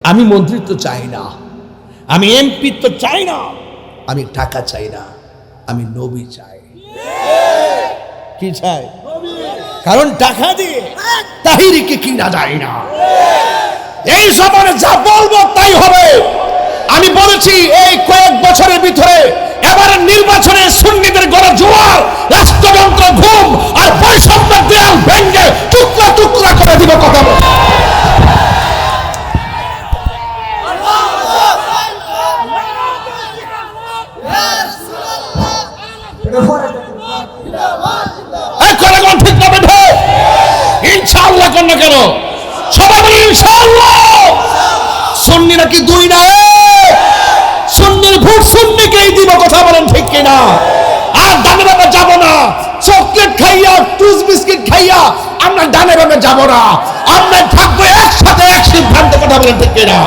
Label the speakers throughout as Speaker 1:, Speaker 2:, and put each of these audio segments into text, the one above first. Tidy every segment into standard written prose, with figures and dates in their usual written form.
Speaker 1: আমি মন্ত্রিত্ব চাই না, আমি এমপি তো চাই না, আমি টাকা চাই না, আমি নবী চাই। কি চাই? কারণ টাকা দিয়ে তাহিরিকে কিনা যায় না। এই সময় যা বলবো তাই হবে। আমি বলেছি এই কয়েক বছরের ভিতরে এবারের নির্বাচনে সুন্নিদের গড়া জোয়ার, রাষ্ট্রযন্ত্র ঘুম আর বৈষম্যের দেয়াল ভেঙে টুকরা টুকরা করে দিব। কথা বল। ঠিক না বেঠে? ইনশাআল্লাহ কর না কেন? সবাই বলি ইনশাআল্লাহ। সুন্নিরা কি দুই না? সুন্নির ভোট সুন্নিকেই দিব। কথা বলেন ঠিক কিনা? আর ডানে বামে যাব না। চকলেট খাইয়া টুস বিস্কিট খাইয়া আমরা ডানে বামে যাব না। আমরা থাকবো একসাথে, এক সিদ্ধান্তে। কথা বলেন ঠিক কিনা?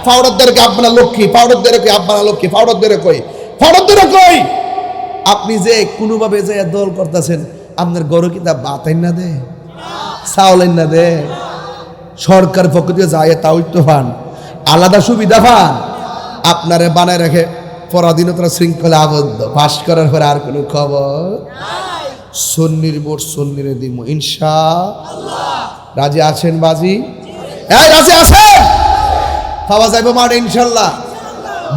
Speaker 1: ফাউডারদেরকে আপনারা লক্ষ্মী, ফাউডারদেরকে আপনারা লক্ষ্মী, ফাউডারদের কই, ফাউডারদের কই। আপনি যে কোনোভাবে যে দল করতেছেন, আপনার গরু কিতাব বাতাই না দে, চাউলেন না দে, সরকার পক্ষ থেকে যায় তাও তো পান, আলাদা সুবিধা পান। আপনারে বানায় রাখে পরাধীনতার শৃঙ্খলা আবদ্ধ। পাস করার পরে আর কোনো খবর। সুন্নির ভোট সুন্নিরে দিব ইনশাআল্লাহ। রাজি আছেন বাজি? এই রাজি আছেন? পাওয়া যাবে মাঠে ইনশাআল্লাহ।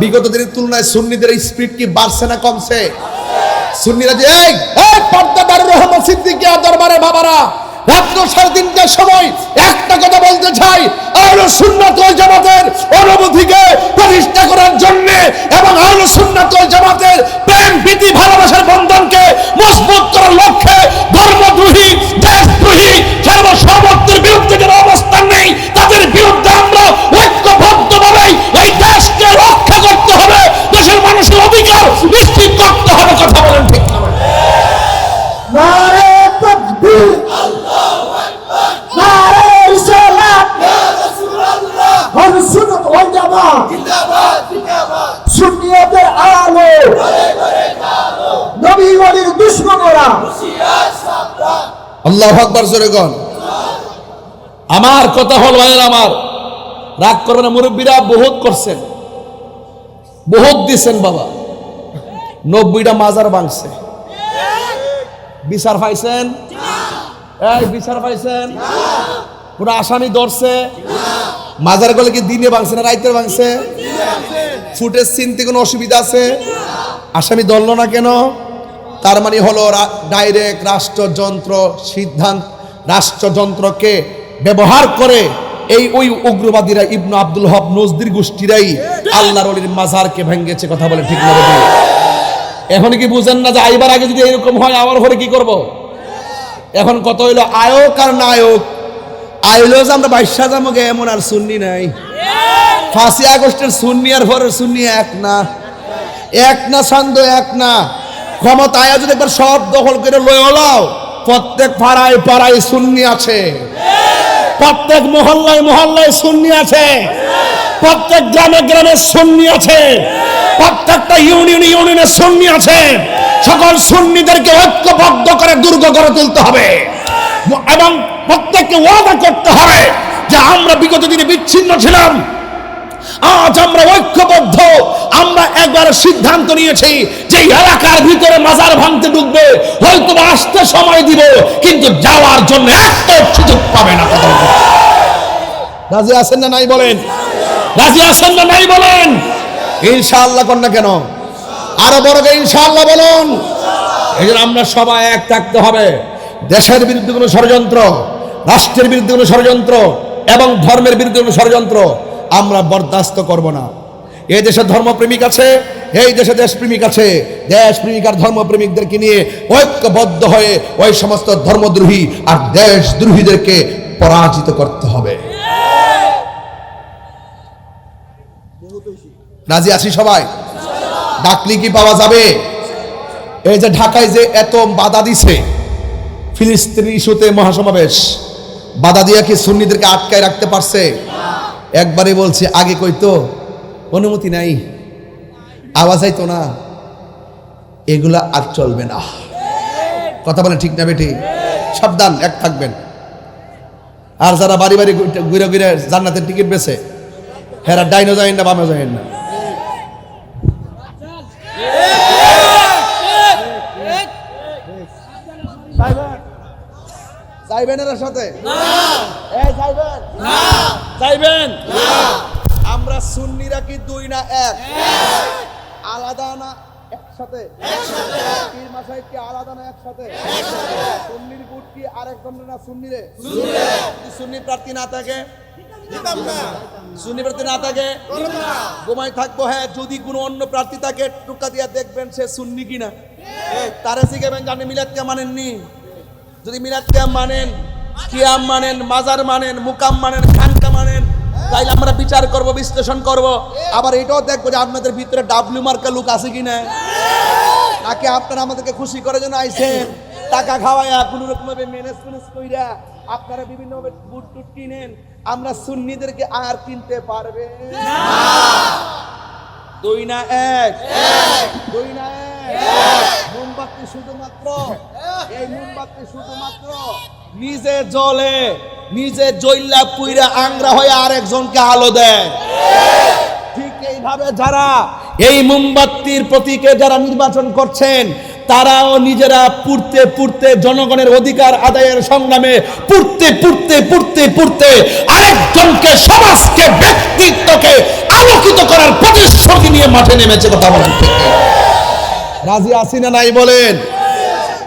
Speaker 1: বিগত দিনের তুলনায় সুন্নিদের স্পিড কি বাড়ছে না কমছে? সুন্নিরা যে এই পর্দা দারুর রহমান সিদ্দিকী দরবারে বাবারা, রাত্র 3:30টার সময় একটা কথা বলতে চাই। আহলে সুন্নাত ওয়াল জামাতের অনুভূতিকে প্রতিষ্ঠা করার জন্য এবং আহলে সুন্নাত ওয়াল জামাতের প্রেম প্রীতি ভালোবাসার বন্ধনকে মজবুত করার লক্ষ্যে ধর্মদ্রোহী, দেশদ্রোহী, সর্বসম্মতির বিরুদ্ধে যারা অবস্থান নেই তাদের বিরুদ্ধে আমরা ঐক্যবদ্ধভাবে এই দেশকে রক্ষা করতে হবে। দেশের মানুষের অধিকার নিশ্চিত করতে হবে। কথা বলেন ঠিক না? নারে তাকবীর, আল্লাহু আকবার, নারে রিসালাত, ইয়া রাসূলুল্লাহ, আহলে সুন্নাত ওয়াল জামাত জিন্দাবাদ, জিন্দাবাদ, সুন্নিয়তের আলো ঘরে ঘরে আলো, নবী ওয়ালির দুশমনেরা হুঁশিয়ার সাবধান। আল্লাহু আকবার জোরে কোন। আমার কথা হল ভাইয়েরা আমার, রাগ করবেন না। মুরব্বীরা বহুত করছেন, বহুত দিছেন বাবা। 90টা মাজার ভাঙছে। বিচার পাইছেন? এই বিচার পাইছেন? কোন আসামি ধরছে? মাজার গুলো কি দিনে ভাঙছে না রাইতে ভাঙছে? ফুটেজ চিনতে কোনো অসুবিধা আছে? আসামি ধরলো না কেন? তার মানে হলো ডাইরেক্ট রাষ্ট্রযন্ত্র সিদ্ধান্ত, রাষ্ট্রযন্ত্রকে ব্যবহার করে এই ওই উগ্রবাদীরা ইবনে আব্দুল হক নজদির গোষ্ঠীরাই আল্লাহর ওলির মাজারকে ভেঙেছে। কথা বলে ঠিক না? এখন কি বুঝেন না যে আইবার আগে যদি এরকম হয় আমার ঘরে কি করব? এখন কত হইলো আয়োগ আর নায়ক। আইলো যে আমরা 22 জামকে এমন আর সুন্নি নাই। 5 আগস্টের সুন্নি আর ভরের সুন্নি এক না, এক না ছন্দ এক না। ক্ষমতায় যদি একবার সব দখল করে লয়ে হলাও, প্রত্যেক পাড়ায় পাড়ায় সুন্নি আছে, প্রত্যেক মহল্লায় মহল্লায় সুন্নি আছে, প্রত্যেক গ্রামে গ্রামে সুন্নি আছে, প্রত্যেকটা ইউনিয়নে ইউনিয়নে সুন্নি আছে। সকল সুন্নিদেরকে ঐক্যবদ্ধ করে দুর্গ গড়ে তুলতে হবে এবং প্রত্যেককে ওয়াদা করতে হবে যে আমরা বিগত দিনে বিচ্ছিন্ন ছিলাম, আজ আমরা ঐক্যবদ্ধ। আমরা একবার সিদ্ধান্ত নিয়েছি যে এলাকার ভিতরে মাজার ভাঙতে ঢুকবে, হয়তো আসতে সময় দিব, কিন্তু যাওয়ার জন্য একটা সুযোগ পাবে না। রাজি আছেন না নাই বলেন? রাজি আছেন না নাই বলেন? ইনশাআল্লাহ কর না কেন? আরো বড় করে ইনশাআল্লাহ বলুন। এই জন্য আমরা সবাই এক থাকতে হবে। দেশের বিরুদ্ধে কোনো ষড়যন্ত্র, রাষ্ট্রের বিরুদ্ধে কোনো ষড়যন্ত্র এবং ধর্মের বিরুদ্ধে কোনো ষড়যন্ত্র আমরা বরদাস্ত করব না। এই দেশে ধর্মপ্রেমিক আছে, এই দেশে দেশপ্রেমিক আছে। দেশপ্রেমিক আর ধর্মপ্রেমিকদেরকে নিয়ে ঐক্যবদ্ধ হয়ে ওই সমস্ত ধর্মদ্রোহী আর দেশদ্রোহীদেরকে পরাজিত করতে হবে। রাজি আছি সবাই? ডাকলি কি পাওয়া যাবে? এই যে ঢাকায় যে এত বাধা দিছে ফিলিস্তিনি ইস্যুতে মহাসমাবেশ, বাধা দিয়া কি সুন্নিদেরকে আটকায় রাখতে পারছে? একবারে বলছে, আগে কইতো অনুমতি নাই, আওয়াজ আইতো না, এগুলা আর চলবে না। কথা বলেন ঠিক না বেটি? সাবধান, এক থাকবেন। আর যারা বাড়ি বাড়ি ঘুরে ঘুরে জান্নাতের টিকিট বেছে হেরা ডাইনো যায় না বামে যায় না। যাইবেন এর সাথে যাইবেন। আমরা সুন্নিরা কি দুই না এক? আলাদা না একসাথে? পীর মাশায়েখ কি আলাদা না একসাথে? সুন্নির ভোট কি আরেকজন না সুন্নিরে? সুন্নি প্রার্থী না থাকে, সুন্নি প্রার্থী না থাকে ঘুমাই থাকবো। হ্যাঁ, যদি কোনো অন্য প্রার্থী থাকে টুকা দিয়া দেখবেন সে সুন্নি কিনা, তারা শিখাবেন জানি মিলাদ কে মানেননি। যদি মিলাদ কিয়াম মানেন, কিয়াম মানেন, মাজার মানেন, মুকাম মানেন, খানকা মানেন, তাইলে আমরা বিচার করব, বিশ্লেষণ করব। আবার এটাও দেখবো যে আপনাদের ভিতরে ডাব্লিউ মার্কা লোক আছে কিনা, নাকি আপনারা আমাদেরকে খুশি করার জন্য আইছেন, টাকা খাওয়ায়া কোনো রকম ভাবে ম্যানেজ কইরা আপনারা বিভিন্ন ভাবে বুট টুট কিনেন। আমরা সুন্নিদেরকে আর কিনতে পারবে না। দুই না এক, দুই না এক। মোমবাতি শুধুমাত্র, এই মোমবাতি শুধুমাত্র নিজে জ্বলে, নিজে জ্বললা পুইরা আংরা হয়ে আরেকজনকে আলো দেয়। ঠিক এইভাবে যারা এই মোমবাতির প্রতীকে যারা নির্বাচন করছেন, তারাও নিজেরা পুড়তে পুড়তে জনগণের অধিকার আদায়ের সংগ্রামে পুড়তে পুড়তে পুড়তে পুড়তে আরেকজনকে, সমাজকে, ব্যক্তিত্বকে আলোকিত করার প্রতিশ্রুতি নিয়ে মাঠে নেমেছে। কথা বলেন ঠিক? রাজি আছি না নাই বলেন?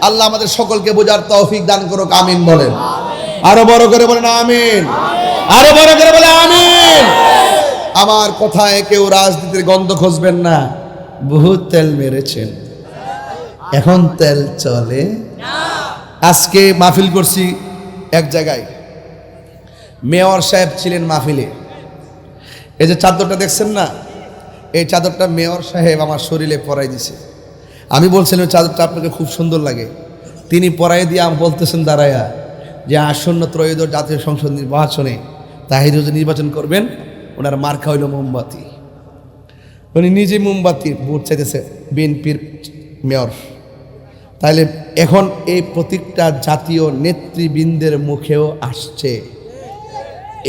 Speaker 1: আল্লাহ আমাদের সকলকে বোঝার তৌফিক দান করুক, আমিন বলেন। আরো বড় করে বলেন আমিন, আরো বড় করে বলে আমিন। আমার কথায় কেউ রাজনীতির গন্ধ খুঁজবেন না। বহুত তেল মেরেছেন, এখন তেল চলে না। আজকে মাহফিল করছি এক জায়গায়, মেয়র সাহেব ছিলেন মাহফিলে। এই যে চাদরটা দেখছেন না, এই চাদরটা মেয়র সাহেব আমার শরীরে পরাই দিছে। আমি বলছিলাম চাদরটা আপনাকে খুব সুন্দর লাগে। তিনি পরাই দিয়ে আমি বলতেছেন দাঁড়ায়া যে আসন্ন ত্রয়োদশ জাতীয় সংসদ নির্বাচনে তাহির নির্বাচন করবেন, ওনার মার্কা হইল মোমবাতি। উনি নিজে মোমবাতি ভোট চাইতেছে বিএনপির মেয়র। তাহলে এখন এই প্রতীকটা জাতীয় নেতৃবৃন্দের মুখেও আসছে।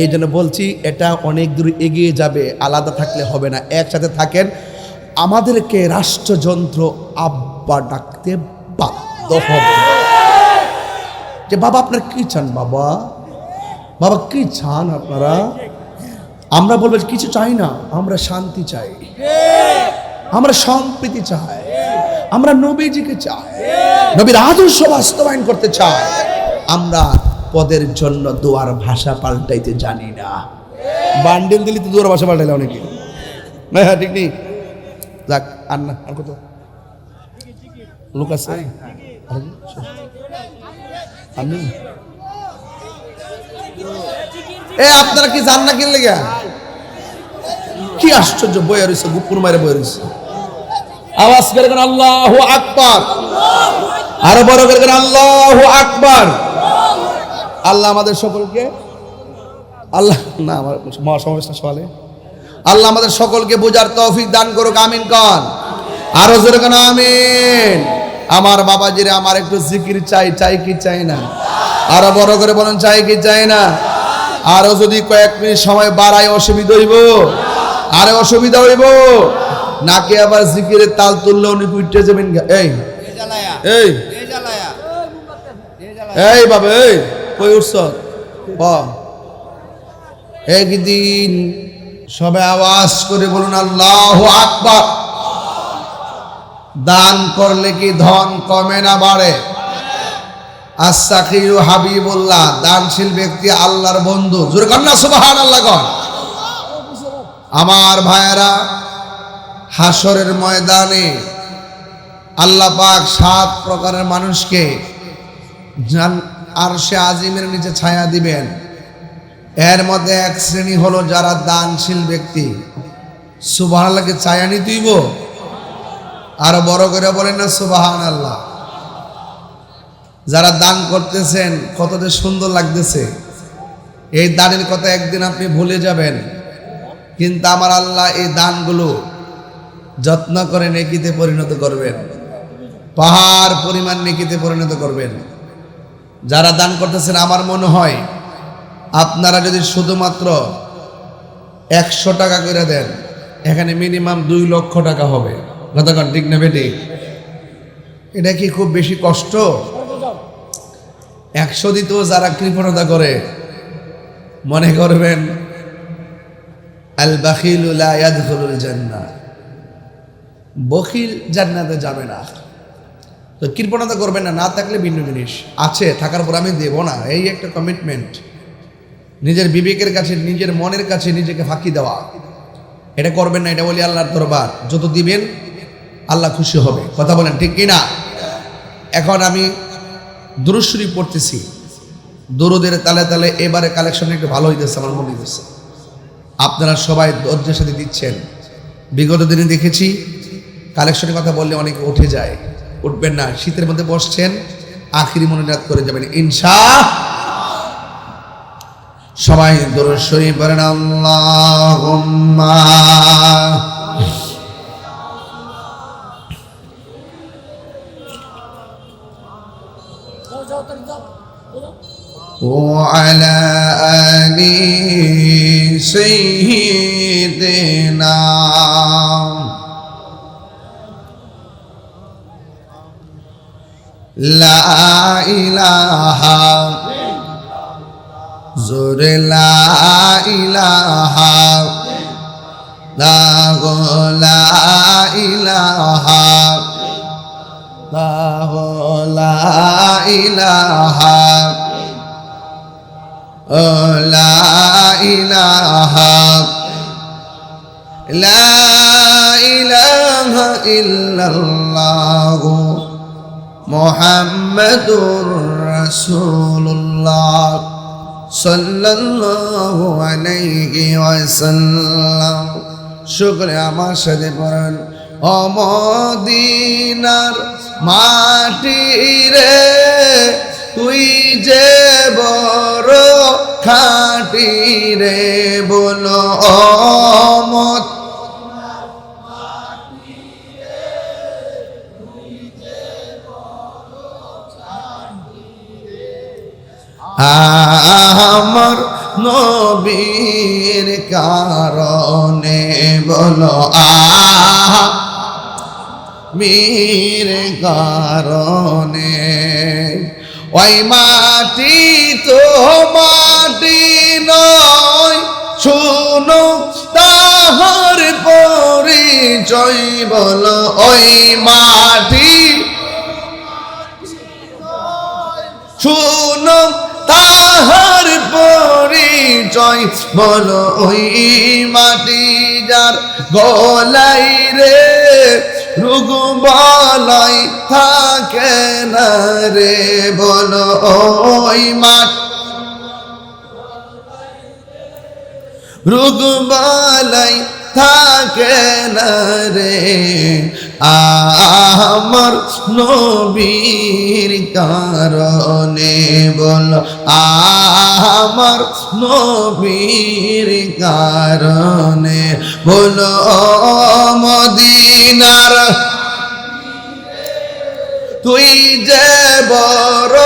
Speaker 1: এই জন্য বলছি এটা অনেক দূর এগিয়ে যাবে, আলাদা থাকলে হবে না, একসাথে থাকেন। আমাদেরকে রাষ্ট্রযন্ত্র আব্বা ডাকতে বাধ্য হবে। যে বাবা আপনার কি চান, বাবা বাবা কি চান আপনারা? আমরা বলবো কিছু চাই না, আমরা শান্তি চাই, আমরা সম্প্রীতি চাই, আমরা নবীজিকে চাই, নবীর আদর্শ বাস্তবায়ন করতে চাই। আমরা পদের জন্য দুয়ার ভাষা পাল্টাইতে জানি না। বান্ডেল দিলি তো দুয়ার ভাষা পাল্টাইলে অনেকে, হ্যাঁ ঠিক নেই। যাক, আর না, আর কত লোক আছে? আপনারা কি জান না কিনলে গা? কি আশ্চর্য বয়ে রয়েছে, গুপুর মারে বয়ে রয়েছে। আওয়াজ করে কেন আল্লাহু আকবার, আরো বড় করে কেন আল্লাহু আকবার। আল্লাহ আমাদের সকলকে, আল্লাহ না আমার মহাসমাবেশটা সকালে, আল্লাহ আমাদের সকলকে বোঝার তৌফিক দান করুক, আমিন কন। আরো জোরে কেন আমিন। আমার বাবাজিরে আমার একটু জিকির চাই, চাই কি চাই না? আরো বড় করে বলেন চাই কি চাই না? আরো যদি কয়েক মিনিট সময় বাড়ায় অসুবিধা হইব, আরে অসুবিধা হইব নাকি? আবার জিকিরের তাল তুললে উনি উঠতে যাবেন। এই এই এই বাবা, এই কই উঠছ? একদিন সবে আওয়াজ করে বলুন আল্লাহু আকবার। দান করলে কি ধন কমে না বাড়ে? আস-সাখিয়ু হাবিবুল্লাহ, দানশীল ব্যক্তি আল্লাহর বন্ধু। জোরে কর না সুবহানাল্লাহ কর। আমার ভাইয়েরা, হাসরের ময়দানে আল্লাহ পাক 7 প্রকারের মানুষকে আরশে আজিমের নিচে ছায়া দিবেন। এর মধ্যে এক শ্রেণী হলো যারা দানশীল ব্যক্তি। সুবহানাল্লাহকে ছায়া নিতেইব। আরো বড় করে বলেন না সুবহানাল্লাহ। যারা দান করতেছেন কত যে সুন্দর লাগতেছে। এই দানের কথা একদিন আপনি ভুলে যাবেন, কিন্তু আমার আল্লাহ এই দানগুলো যত্ন করে নেকিতে পরিণত করবেন, পাহাড় পরিমাণ নেকিতে পরিণত করবেন। যারা দান করতেছেন, আমার মনে হয় আপনারা যদি শুধুমাত্র 100 টাকা করে দেন, এখানে মিনিমাম 2 লক্ষ টাকা হবে। কথা ঠিক না বেটি? এটা কি খুব বেশি কষ্ট? 100 দিতেও যারা কৃপণতা করে, মনে করবেন আল বাখিলু লা ইয়াদখুলুল জান্নাহ, বখিল জান্নাতে যাবে না। তো কৃপণতা করবেন না, না থাকলে ভিন্ন জিনিস, আছে থাকার পর আমি দেব না, এই একটা কমিটমেন্ট। নিজের বিবেকের কাছে, নিজের মনের কাছে নিজেকে ফাঁকি দেওয়া, এটা করবেন না। এটা বলি আল্লাহর দরবার, যত দিবেন আল্লাহ খুশি হবে। কথা বলেন ঠিক কিনা? এখন আমি দুরূদ শরীফ পড়তেছি, দরুদের তালে তালে এবারে কালেকশন একটু ভালো হইতেছে, আমার মনে হইতেছে। আপনারা সবাই ধৈর্যের সাথে দিচ্ছেন। বিগত দিনে দেখেছি কালেকশনের কথা বললে অনেকে উঠে যায়, উঠবেন না। শীতের মধ্যে বসছেন, আখিরি মোনাজাত করে যাবেন ইনশাআল্লাহ। সবাই দরুদ শরীফ পড়েন। আল্লাহুম্মা وعلى آل سيدنا لا إله زور لا إله لا إله لا إله لا إله لا إله إلا الله محمد رسول الله صلى الله عليه وسلم। শুকরিয়া আমার সাথে পড়েন। ও মদিনার মাটি রে, তুই যে বড় খাঁটি রে, বলো মত আমার নবীর কারণে, বলো মীর কারণে। ওই মাটি তো মাটি নয়, শুনো তাহার পরিচয়, বলো ওই মাটি, শুনো তাহার পরিচয়, বলো ওই মাটি যার গলাই রে রোগ বালাই থাকে না রে, বলো ওই মাটি রোগ বালাই থাকে না রে। আমার নবীর কারণে, বলো আমার নবীর কারণে, বলো মদিনার তুই যে বড়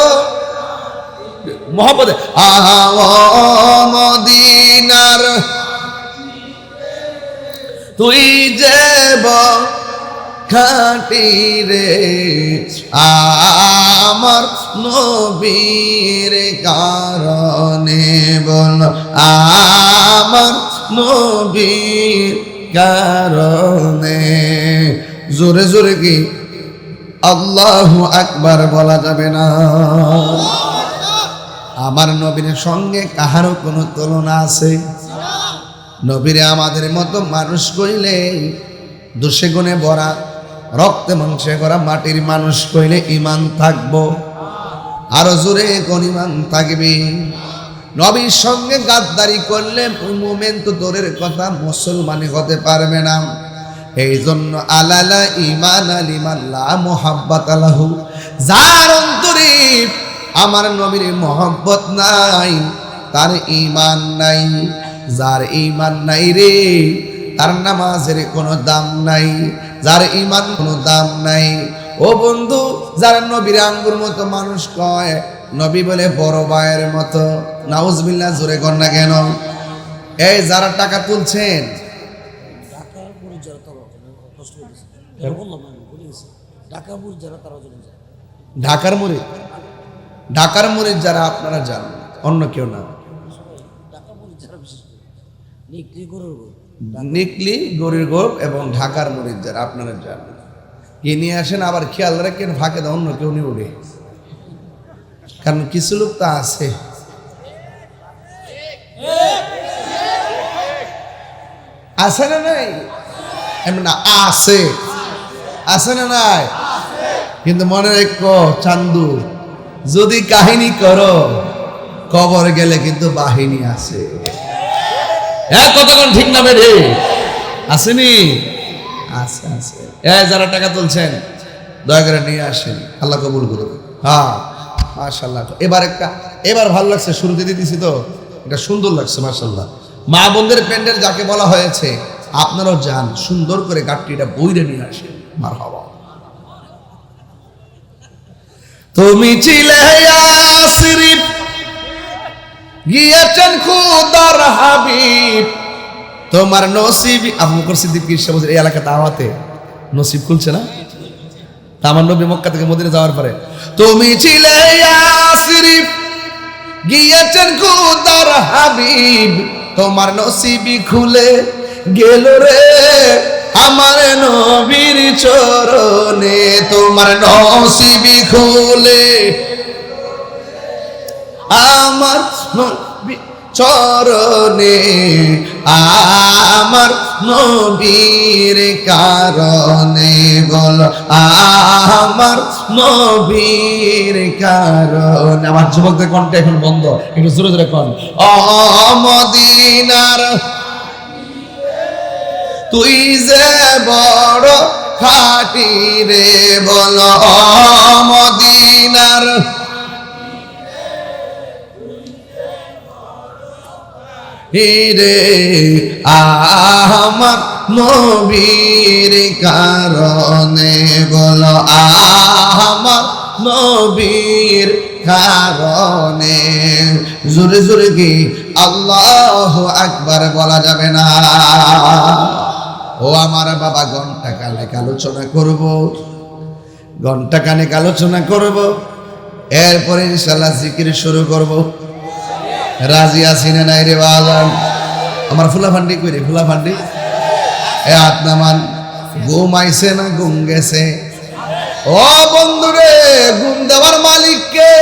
Speaker 1: মোহাম্মদ, মদিনার তুই যে খাঁটি রে, আমার নবীর কারণে, বল আমার নবীর কারণে। জোরে জোরে কি আল্লাহু আকবার বলা যাবে না? আমার নবীর সঙ্গে কাহারও কোনো তুলনা আছে? নবীরে আমাদের মতো মানুষ কইলে দোষে গুণে ভরা, রক্তে মাংসে করা মাটির মানুষ কইলে ইমান থাকবো? আরো জোরে কোন ইমান থাকবে? নবীর সঙ্গে গাদ্দারি করলে মুমিন তো দূরের কথা, মুসলমানই হতে পারবে না। এই জন্য আলালা ইমান আলিমান লা মুহাব্বাত লাহু, যার অন্তরে আমার নবীর মহব্বত নাই তার ইমান নাই। যার ইমান নাই রে, তার নামাজের কোনো দাম নাই, যার ইমান কোনো দাম নাই। ও বন্ধু, যার নবীর আঙ্গুর মতো মানুষ কয়, নবী বলে বড় ভাইয়ের মতো। নাউজুবিল্লাহ, জোরে কর না কেন? এই যারা টাকা তুলছেন, ঢাকার মুরিদ, ঢাকার মুরিদ যারা আপনারা যান, অন্য কেউ না। নিকলি গরুর গোপ এবং ঢাকার মুরিদ যারা আপনারা যান, কি নিয়ে আসেন, আবার খেয়াল রাখেন ফাঁকে দাও অন্য কেউ নিয়ে উঠে, কারণ কিছু লোক তো আছে আছে না নাই, এমন না আছে, আছে না নাই, কিন্তু মনে রেখো চান্দু, যদি কাহিনী করো কবর গেলে কিন্তু বাহিনী আছে। হ্যাঁ কতক্ষণ ঠিক না বেড়ে আসেনি, আছে আছে। যারা টাকা তুলছেন দয়া করে নিয়ে আসেন, আল্লাহ কবুল করুন। হ্যাঁ মাশাআল্লাহ, এবার ভালো লাগছে, শুরুতে দিয়েছি তো এটা সুন্দর লাগছে মাশাআল্লাহ। মা বোনদের প্যান্ডেল যাকে বলা হয়েছে, আপনারাও যান সুন্দর করে গাট্টিটা বইরে নিয়ে আসেন। মারহাবা। তুমি ছিলে ইয়াসরিব, গিয়েছেন খুদার হাবিব, তোমার নসিব। আবু বকর সিদ্দিক সাহেব এই এলাকা দাওয়াতে নসিব খুলছে না, আমার নবী মক্কা থেকে মদিনা যাওয়ার পরে, তুমি ছিলে ইয়াসরিব, গিয়েছেন খুদার হাবিব, তোমার নসিবি খুলে গেল রে আমার নবীর চরণে, তোমার নসিবি খুলে আমার চরণে, আমার নবীর কারণে, বল আমার নবীর কারণে। আমার যুবকদের কণ্ঠে এখন বন্ধ, একটু জোরে জোরে কোন, ও মদিনার তুই যে বড় খাঁটি রে, বল ও মদিনার রে আমার নবীর কারণে, বল আমার নবীর কারণে। জোরে জোরে কি আল্লাহু আকবার বলা যাবে না? ও আমার বাবা, ঘন্টা কানেক আলোচনা করব, ঘন্টা কানেক আলোচনা করব, এরপরে ইনশাআল্লাহ জিকির শুরু করব। রাজি আছি না নাই রে বাজান? আমার ফুলা ফান্ডি কই রে, ফুলা ফান্ডি এ আত্মামান ঘুম আইছে না ঘুম গেছে? ও বন্ধু রে, ঘুম দেওয়ার মালিক কে?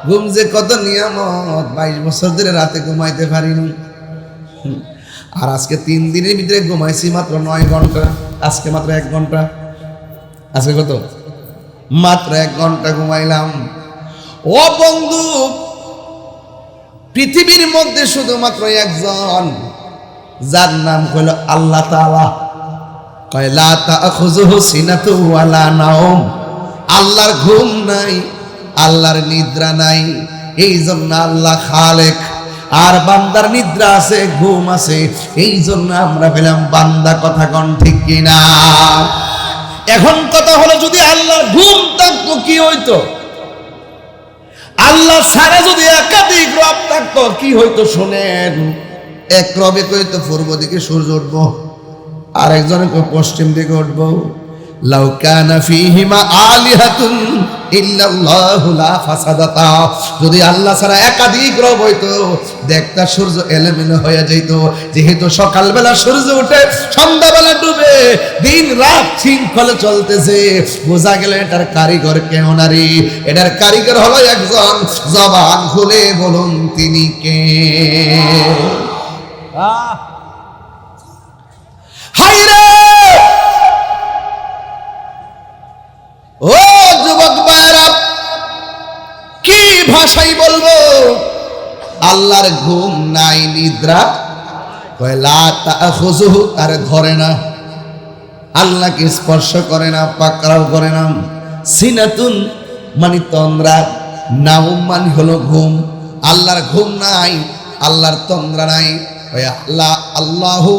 Speaker 1: ঘুম যে কত নিয়ামত, 22 বছর ধরে রাতে ঘুমাইতে পারিনি, আর আজকে 3 দিনের ভিতরে ঘুমাইছি মাত্র 9 ঘন্টা। আজকে মাত্র 1 ঘন্টা, আজকে কত? মাত্র 1 ঘন্টা ঘুমাইলাম। ও বন্ধু, পৃথিবীর মধ্যে শুধুমাত্র একজন, যার নাম হলো আল্লাহ তাআলা। কয় লা তাখুযুহু সিনাতু ওয়ালা নাওম, আল্লাহর ঘুম নাই, আল্লাহর নিদ্রা নাই। এই জন্য আল্লাহ খালেক, আর বান্দার নিদ্রা আছে, ঘুম আছে। এই জন্য আমরা পেলাম বান্দা। কথা কন ঠিক কিনা? এখন কথা হলো, যদি আল্লাহর ঘুম থাকতো কি হইতো? আল্লাহ ছাড়া যদি একাধিক রব থাকতো কি হইতো শোনেন। এক রবে কইতো পূর্ব দিকে সূর্য উঠবো, আর একজনে পশ্চিম দিকে উঠবো। লাউ কানা ফীহিমা আলিহাতুন ইল্লাল্লাহু লা ফাসাদাতা, যদি আল্লাহ ছাড়া একাধিক রব হইতো, দেখতা সূর্য এলোমেলো হয়ে যেত। যেহেতু সকালবেলা সূর্য উঠে, সন্ধ্যাবেলা ডুবে, দিন রাত শৃঙ্খলে চলতেছে, বোঝা গেল এটার কারিগর কেউ নারী, এটার কারিগর হলো একজন। জবান খুলে বলুন তিনি কে? হায়রে ও যুবক ভাইরা, কি ভাষাই বলবো? আল্লাহর ঘুম নাই, নিদ্রা কয় লা তাখুযুহু, তারে ধরে না, আল্লাহকে স্পর্শ করে না, পাকড়াও করে না। সিনাতুন মানে তন্দ্রা, নাউম মানে হলো ঘুম। আল্লাহর ঘুম নাই, আল্লাহর তন্দ্রা নাই। আল্লাহু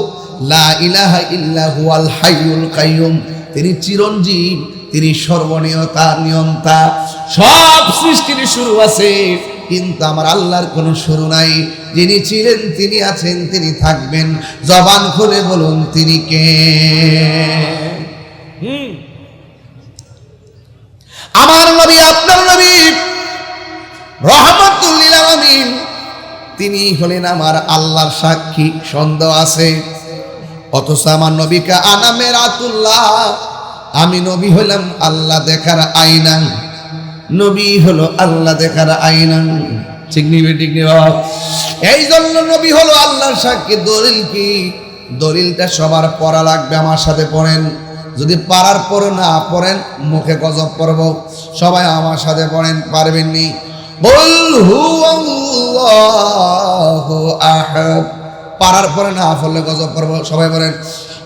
Speaker 1: লা ইলাহা ইল্লা হুয়াল হাইয়ুল কাইয়ুম, তিনি চিরঞ্জীব, তিনি সর্বনিয়তা নিয়ন্তা। সব সৃষ্টির শুরু আছে,
Speaker 2: কিন্তু আমার আল্লাহর কোনো শুরু নাই। যিনি ছিলেন, তিনি আছেন, তিনি থাকবেন। জবান খুলে বলুন তিনি কে? আমার নবী, আপনার নবী রাহমাতুল লিল আলামিন, তিনি হলেন আমার আল্লাহর সাক্ষী, সন্দেহ আছে। অথচ আমার নবীকে আনা মেরাতুল্লাহ, আমি নবী হলাম আল্লাহ দেখার আয়না। নবী হলো আল্লাহ দেখার আয়না। ঠিক নিবে, ঠিক নিবে। এই জন্য নবী হলো আল্লাহর সাক্ষী। দলিল কি? দলিলটা সবার পড়া লাগবে। আমার সাথে পড়েন। যদি পারার পরে না পড়েন মুখে গজব পড়ব। সবাই আমার সাথে পড়েন, পারবেননি? কুল হুয়াল্লাহু আহাদ। পারার পরে না পড়লে গজব পড়ব। সবাই বলেন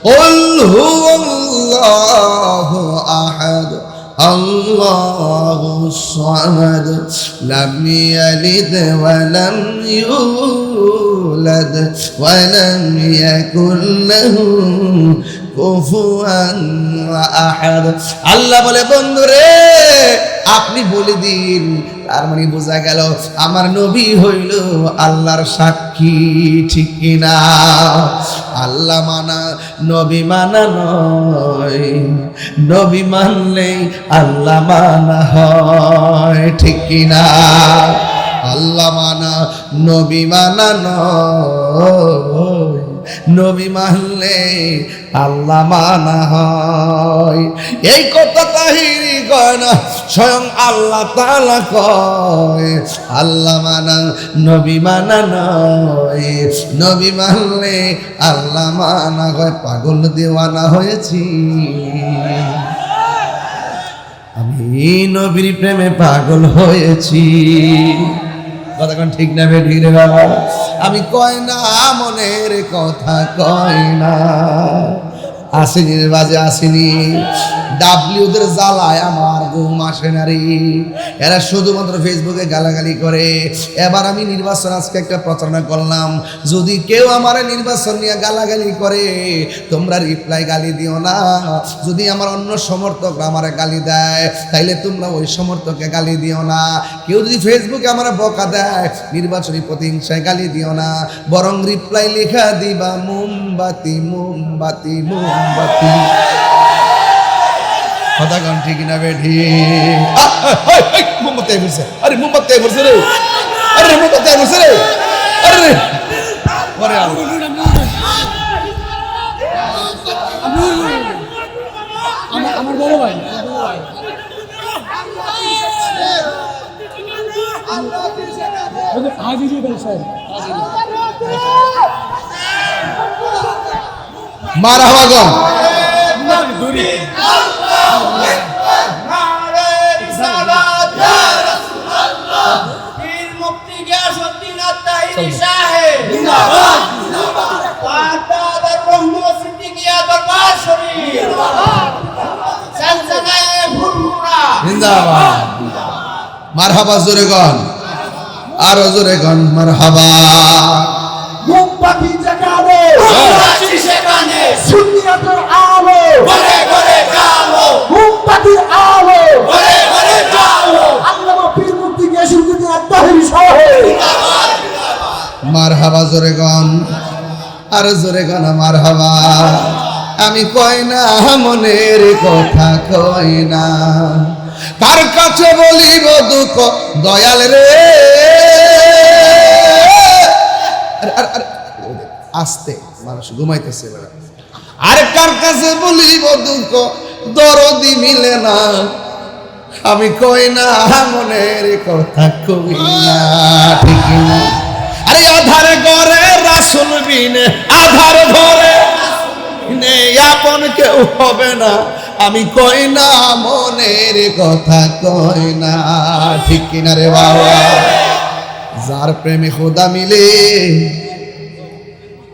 Speaker 2: কুল হুয়াল্লাহু আহাদ আল্লাহুস সামাদ লাম ইয়ালিদ ওয়া লাম ইউলাদ ওয়া লাম ইয়াকুল লাহু কুফুয়ান আহাদ। আল্লাহ বলে, বন্ধুরে আপনি বলে দিন। তার মানে বোঝা গেল আমার নবী হইল আল্লাহর সাক্ষী, ঠিক কিনা? আল্লাহ মানা নবী মানা নয়, নবী মানলে আল্লাহ মানা হয়, ঠিক কিনা? আল্লাহ মানা নবী মানা নয়, নবী মানলে আল্লাহ মানা হয়। এই কথা তাহিরি কয় না, স্বয়ং আল্লাহ তাআলা কয় আল্লাহ মানা নবী মানা নয়, নবী মানলে আল্লাহ মানা হয়। পাগল দেওয়ানা হয়েছি আমি, নবীর প্রেমে পাগল হয়েছি। কতক্ষণ ঠিক না বে? ঠিক রে বাবা? আমি কয় না মনের কথা, কয় না। আসেনি রে বাজে, আসেনি। ডাব্লিউদের জ্বালায় আমার ঘুম আসে না রে। এরা শুধুমাত্র ফেসবুকে গালাগালি করে। এবার আমি নির্বাচন আজকে একটা প্রচারণা করলাম, যদি কেউ আমার নির্বাচন নিয়ে গালাগালি করে তোমরা রিপ্লাই গালি দিও না। যদি আমার অন্য সমর্থক আমার গালি দেয় তাইলে তোমরা ওই সমর্থককে গালি দিও না। কেউ যদি ফেসবুকে আমার বকা দেয় নির্বাচনী প্রতিহিংসায় গালি দিও না, বরং রিপ্লাই লেখা দিবা মোমবাতি মোমবাতি মোমবাতি। কথা গান ঠিক না বেঠি? মোমবাতি বলছে, আরে মোমবাতি বলছে রে, আরে মোমবাতি বলছে রে, আরে পরে আলো।
Speaker 3: আমার বড় ভাই হাজিরি ভাই স্যার,
Speaker 2: মারহাবা গো।
Speaker 3: দূরে
Speaker 2: মারহাবা জোরে গন, আরো জোরে গন মারহাবা।
Speaker 4: মোমবাতি জাগাবো সেখানে, সুন্নিয়তের আলো ঘরে ঘরে জ্বালো, মোমবাতির আলো ঘরে ঘরে জ্বালো। আল্লামা পীর মুফতি গিয়াসউদ্দিন আত-তাহেরি সাহেব
Speaker 2: মারহাবা জোরে গন, আরো জোরে গন মারহাবা। আমি কই না মনের কথা, কই না কার কাছে বলিব দুঃখ দয়াল রে। আস্তে, মানুষ ঘুমাইতেছে। আর কার কাছে বলিব দুঃখ দরদি মিলে না। আমি কই না মনের কথা, কই না, ঠিক না? আরে আধার ঘরে রাসূল বিনে, আধার ঘরে আপন কেউ হবে না। আমি কই না মনের কথা, কই না, ঠিক কিনা রে বাবা? যার প্রেমে খোদা মিলে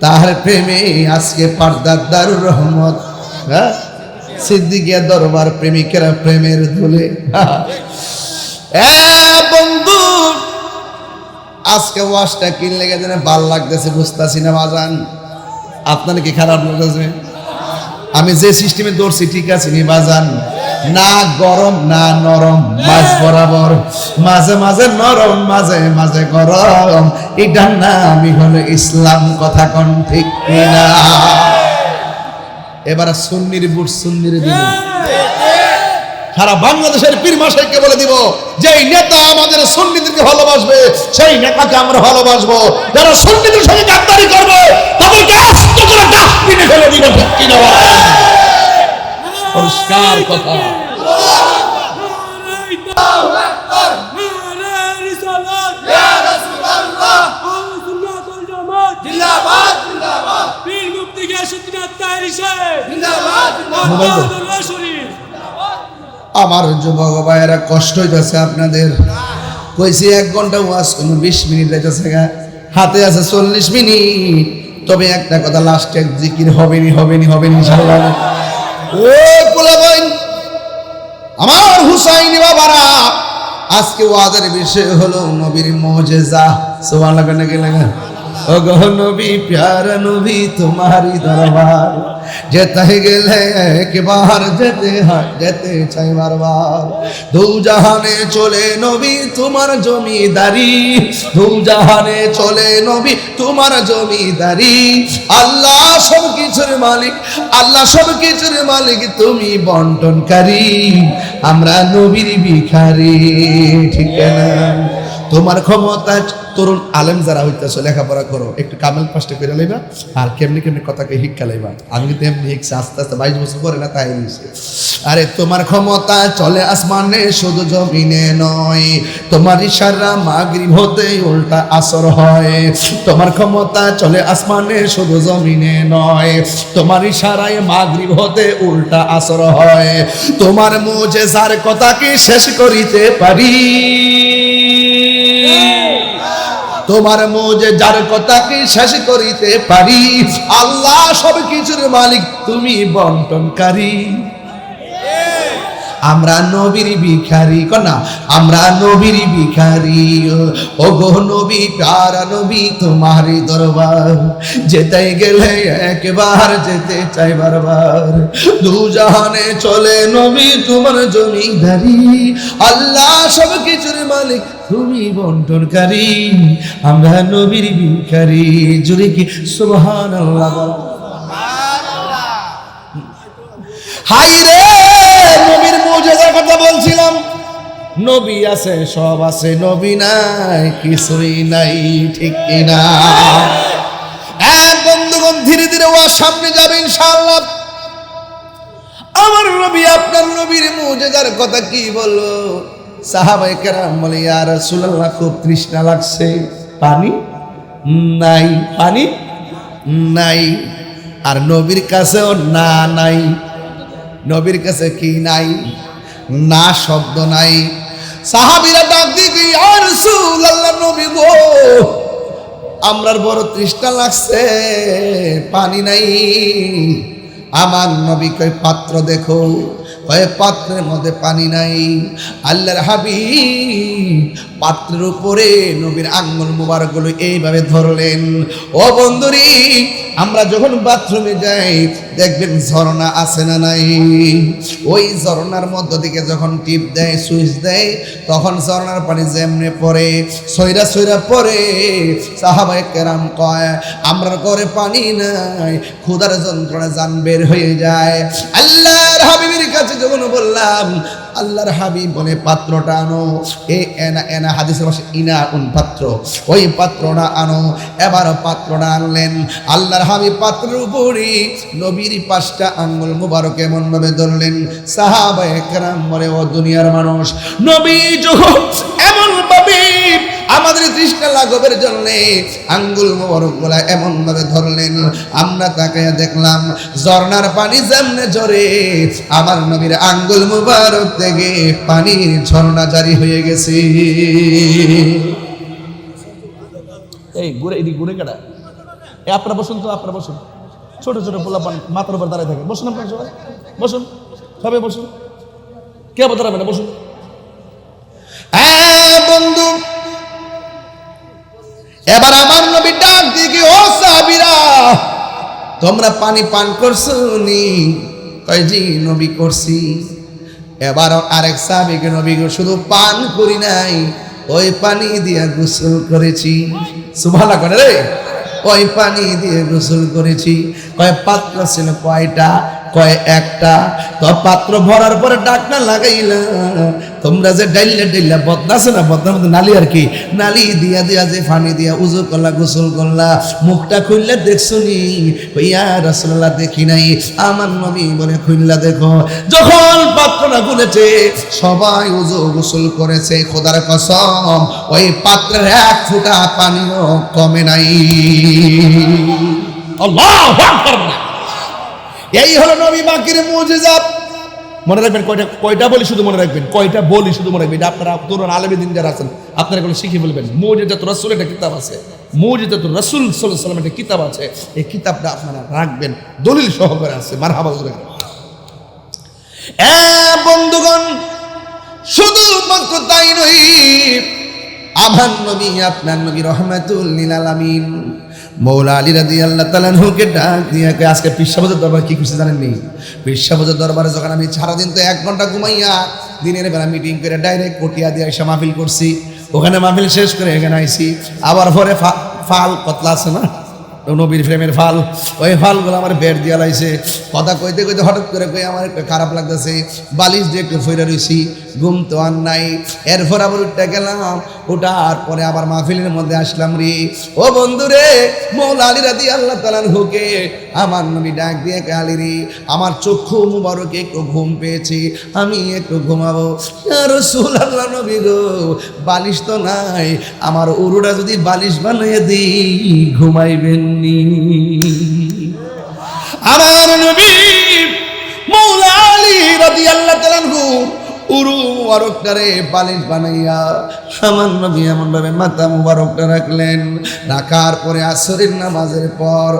Speaker 2: তার প্রেমে আজকে পর্দার দারুর রহমত, হ্যাঁ, সিদ্দিকিয়া দরবার প্রেমিকেরা প্রেমের ধুলে। বন্ধু আজকে ওয়াজটা কিনলে গেছে ভাল লাগতেছে, বুঝতেছি না বাজান। আপনার কি খারাপ লাগতেছে? আমি যে সিস্টেমে দৌড়ছি ঠিক আছে নি বাজান? না গরম না নরম, মাঝ বরাবর, মাঝে মাঝে নরম মাঝে মাঝে গরম, এটার নামই হলো ইসলাম। কথা কোন ঠিক কিনা? এবার সুন্নির বুট সুন্নির দিব, সারা বাংলাদেশের পীর মাশাইখকে বলে দিব, যেই নেতা আমাদের সুন্নিদেরকে ভালোবাসবে সেই নেতাকে আমরা ভালোবাসবো। যারা সুন্নিদের সঙ্গে গাদ্দারি করবে তাদেরকে আস্ত করে ডাস্টবিনে ফেলে দিব। ঠিক কিনা? পরিষ্কার কথা। আমার যুবক ভাইয়েরা কষ্ট হইতেছে আপনাদের, কইছি 1 ঘন্টা ওয়াজ কোনো 20 মিনিট যাইতেছে, হাতে আছে 40 মিনিট। তবে একটা কথা, লাস্টে জিকির হবেনি ইনশাআল্লাহ। ও কুলাবাইন, আমার হুসাইনি বাবারা, আজকে ওয়াজের বিষয় হলো নবীর মুজিজা। সুবহানাল্লাহ কেন গেলেন? ও গো নবী, প্যারা নবী, তোমারই দরবার যেতে গেলে একবার যেতে হয়, যেতে চাই বারবার। দু জাহানে চলে নবী তোমার জমিদারি, দু জাহানে চলে নবী তোমার জমিদারি। আল্লাহ সব কিছুর মালিক, আল্লাহ সব কিছুর মালিক, তুমি বন্টনকারী, আমরা নবীর ভিখারি। ঠিক না? তোমার ক্ষমতা, তরুণ আলেম যারা হইতেছে লেখাপড়া করো, একটু কামেল পাশটা করে লাইবা, আর কেমনি কেমনি কথাকে শিক্ষা লাইবা। আমি কিন্তু এমনি শিখছি, আস্তে আস্তে 22 বছর করে না, তাই নিয়েছি। আরে তোমার ক্ষমতা চলে আসমানে শুধু জমিনে নয়, তোমার ইশারা মাগরিব হতে উল্টা আসর হয়। তোমার ক্ষমতা চলে আসমানে শুধু জমিনে নয়, তোমার ইশারায় মাগরিব হতে উল্টা আসর হয়। তোমার মুজিজার কথা কি শেষ করিতে পারি? তোমার মুজিজার কথা কি শেষ করিতে পারি? আল্লাহ সব কিছুর মালিক, তুমি বন্টনকারী, আমরা নবীর ভিখারি। কনা আমরা নবীর ভিখারি। ও গো নবী, প্যারা নবী, তোমারই দরবার যেতে গেলে একবার যেতে চাই বারবার। দু জাহানে চলে নবী তোমার জমিদারি, আল্লাহ সব কিছুর মালিক, তুমি বন্টনকারী, আমরা নবীর ভিখারি। জুড়ে কি সুবহানাল্লাহ? হাই রে, নবীর মুজিজার কথা বলছিলাম। নবী আছে, সব আছে, নবী নাই কিছুই নাই। ঠিক কিনা? বন্ধুগণ, ধীরে ধীরে ওয়াজ সামনে যাবে ইনশাআল্লাহ। আমার নবী, আপনার নবীর মুজিজার কথা কি বললো? সাহাবায়ে কেরাম বলে, ইয়া রাসূলুল্লাহ, খুব তৃষ্ণা লাগছে, পানি নাই, পানি নাই। আর নবীর কাছেও না নাই। নবীর কাছে কি নাই? না শব্দ নাই। সাহাবীরা ডাক দিয়ে, ইয়া রাসূলুল্লাহ, নবী গো, আমরার বড় তৃষ্ণা লাগছে, পানি নাই। আমার নবী কয়, পাত্র দেখো। কয়, পাত্রের মধ্যে পানি নাই। আল্লাহর হাবিব পাত্রের উপরে নবীর আঙ্গুল মুবারকগুলো এইভাবে ধরলেন। ও বন্ধুরি, আমরা যখন বাথরুমে যাই দেখবেন ঝর্ণা আছে না নাই? ওই ঝর্ণার মধ্য থেকে যখন টিপ দেয়, সুইচ দেয়, তখন ঝর্ণার পানি যেমনে পড়ে, সইরা সইরা পড়ে। সাহাবায়ে কেরাম কয়, আমরার ঘরে পানি নাই, ক্ষুধার যন্ত্রণা জান বের হয়ে যায়। আল্লাহর হাবিবের কাছে যখন বললাম, আল্লাহর হাবিব বলে, পাত্রটা আনো। এনা হাদিসের ভাষায় ইনা কোন পাত্র, ওই পাত্রটা আনো। এবার পাত্রটা আনলেন। আল্লাহর হাবিব পাত্রের উপরে নবীর 5টা আঙ্গুল মুবারক এমন ভাবে ধরলেন। সাহাবায়ে কেরাম বলে, ও দুনিয়ার মানুষ, নবী যখন এমন ভাবে আমাদের তৃষ্ণা লাঘবের জন্য আঙ্গুল মুবারক গুলা এমন ভাবে ধরলেন, আমরা তাকায়া দেখলাম ঝর্ণার পানি যেমনে ঝরে, আমার নবীর আঙ্গুল মুবারক থেকে পানির ঝর্ণা জারি হয়ে গেছে। এই ঘুরে এদিকে ঘুরে কাটা। আপনারা বসুন তো, আপনারা বসুন। ছোট ছোট পোলা মাথার উপর দাঁড়ায় থাকে। বসুন আপনারা সবাই, বসুন, সবাই বসুন। কে দাঁড়াবে না? বসুন। হ্যাঁ বন্ধু, এবার আমার নবী ডাক দিয়ে, ও সাহাবীরা, তোমরা পানি পান করছো নি? কয়, জি নবী করছি। এবার আরেক সাহাবীকে নবী গো শুধু পান করি নাই, ওই পানি দিয়ে গোসল করেছি। সুবহানাল্লাহ করে রে, ওই পানি দিয়ে গোসল করেছি। কয় পাত্র ছিল কয়টা? কয় একটা। তো পাত্র ভরার পরে ডাকনা লাগাইলা, তোমরা যে ডাইলা ডাইলা বদনা আছে না, বদনার মধ্যে নালি আর কি, নালি দিয়া দিয়া যে পানি দিয়া উজু করলা, গোসল করলা, মুখটা খুললে দেখছো নি? ইয়া রাসূলুল্লাহ দেখি নাই। আমার নবী বলে খুললা দেখো। যখন পাত্রটা খুলেছে সবাই উজু গোসল করেছে, খোদার কসম ওই পাত্রের এক ফোঁটা পানিও কমে নাই।
Speaker 1: আল্লাহু আকবার।
Speaker 2: এই হলো নবী পাকের মুজিজা। মনে রাখবেন কয়টা বলি শুধু মনে রাখবেন, কয়টা বলি শুধু মনে রাখবেন। আপনারা তরুণ আলেমীদ্দিন যারা আছেন আপনারা এগুলো শিখে বলবেন। মুজিজাতুর রাসূল একটা কিতাব আছে, মুজিজাতুর রাসূল সাল্লাল্লাহু আলাইহি ওয়াসাল্লাম একটা কিতাব আছে, এই কিতাবটা আপনারা রাখবেন, দলিল সহকারে আছে। মারহাবা বলে বন্ধুগণ, শুধুমাত্র তাই নয়, আমার নবী আপনার নবী রহমাতুল লিল আলামিন মৌলা আলী রাদিয়াল্লাহু তাআলা আনহুকে ডাক দিয়ে আজকে পীর সাহেবের দরবার কি করছে জানেন নি? পীর সাহেবের দরবারে যখন আমি সারাদিন তো 1 ঘন্টা ঘুমাইয়া দিনের বেলা মিটিং করে ডাইরেক্ট কটিয়া দিয়ে এসে মাহফিল করছি, ওখানে মাহফিল শেষ করে এখানে আইছি। আবার পরে ফাল কতলা আছে না নবীর প্রেমের ফাল, ওই ফালগুলো আমার বের দিয়া লাইছে। কথা কইতে কইতে হঠাৎ করে কই আমার একটু খারাপ লাগতেছে, বালিশ দিয়ে একটু ফইরা রইছি, ঘুম তো আর নাই। এরপর আবার উঠতে গেলাম, ওঠার পরে আবার মাহফিলের মধ্যে আসলাম রে। ও বন্ধু রে, মৌলা আলী রাদিয়াল্লাহু তাআলা আনহুকে আমার নবী ডাক দিয়ে আলী রে, আমার চক্ষু মুবারকে একটু ঘুম পেয়েছি, আমি একটু ঘুমাবো। ইয়া রাসূলুল্লাহ নবী গো, বালিশ তো নাই, আমার উরুটা যদি বালিশ বানিয়ে দিই ঘুমাইবেন নি? আমার নবী মৌলা আলী রাদিয়াল্লাহু তাআলা আনহু উরু মুবারকটারে বালিশ বানাইয়া আমার নবী এমন ভাবে মাথা মুবারকটা রাখলেন। রাখার পরে আসরের নামাজের পর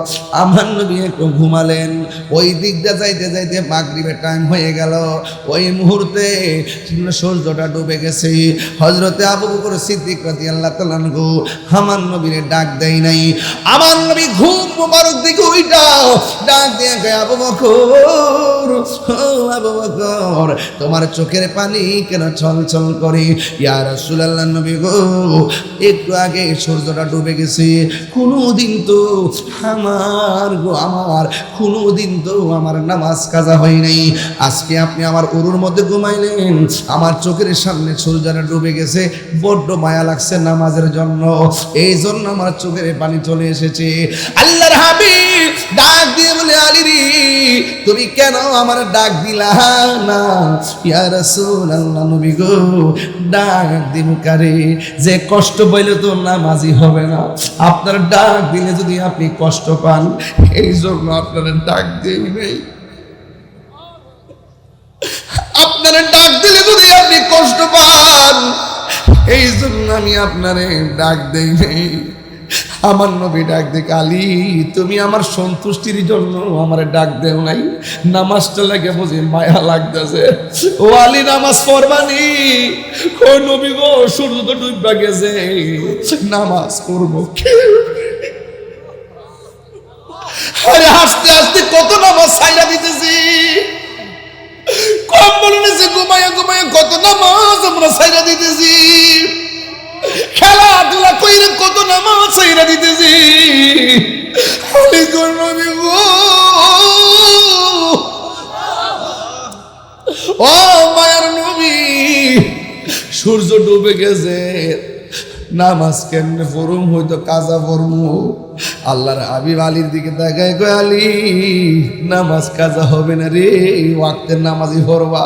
Speaker 2: আমার নবী একটু ঘুমালেন। ওই দিকটা যাইতে যাইতে মাগরিবের টাইম হয়ে গেল। ওই মুহূর্তে সূর্যটা ডুবে গেছে। হযরতে আবু বকর সিদ্দিক রাদিয়াল্লাহু তাআলা আনহু আমার নবীরে ডাক দেয় নাই। আমার নবী ঘুম মুবারক দিকে উইঠাও ডাক দিয়ে কয়, আবু বকর, ও আবু বকর, তোমার চোখের পানি কেন ছলছল করে? ইয়া রাসূলুল্লাহ নবী গো, একটু আগে সূর্যটা ডুবে গেছে, কোনোদিন তো কোনোদিন তো আমার নামাজ কাজা হয় নাই। আজকে আপনি আমার উরুর মধ্যে ঘুমাইলেন, আমার চোখের সামনে সূর্যটা ডুবে গেছে, বড্ড মায়া লাগছে নামাজের জন্য, এই জন্য আমার চোখের পানি চলে এসেছে। আল্লাহর হাবিব ডাক দিয়ে বলে, আলী রে, তুমি কেন আমার ডাক দিলা না? ইয়া রাসূলুল্লাহ নবী গো, ডাক দিন কারে, যে কষ্ট পাইলে তো নামাজি হবে না। আপনার ডাক দিলে যদি আপনি কষ্ট পান, এই জন্য আপনার ডাক দেই নাই। আপনার ডাক দিলে যদি আপনি কষ্ট পান, এই জন্য আমি আপনারে ডাক দেই নাই। আমার নবী ডাক দে, আলী তুমি আমার সন্তুষ্টির জন্য আমার ডাক দেও নাই, নামাজটা লাগে বুঝি মায়া লাগতেছে। ও আলী নামাজ পড়বানি? ও নবী গো, সূর্য তো ডুববা গেছে, নামাজ পড়বো। আরে হাসতে হাসতে কত নামাজ ছাইড়া দিতেছি, কম বলে নিছে, ঘুমাইয়া ঘুমাইয়া কত নামাজ আমরা ছাইড়া দিতেছি, খেলাধুলা কইরে কত নামাজ ছাইড়া দিতেছি। আলী গো, নবী গো, ও মায়ার নবী, সূর্য ডুবে গেছে, নামাজ কেমনে পড়ুম? হয়তো কাজা পড়মু। আল্লাহর হাবিব আলীর দিকে তাকায় কয়, আলী নামাজ কাজা হবে না রে, ওয়াক্তের নামাজই পড়বা।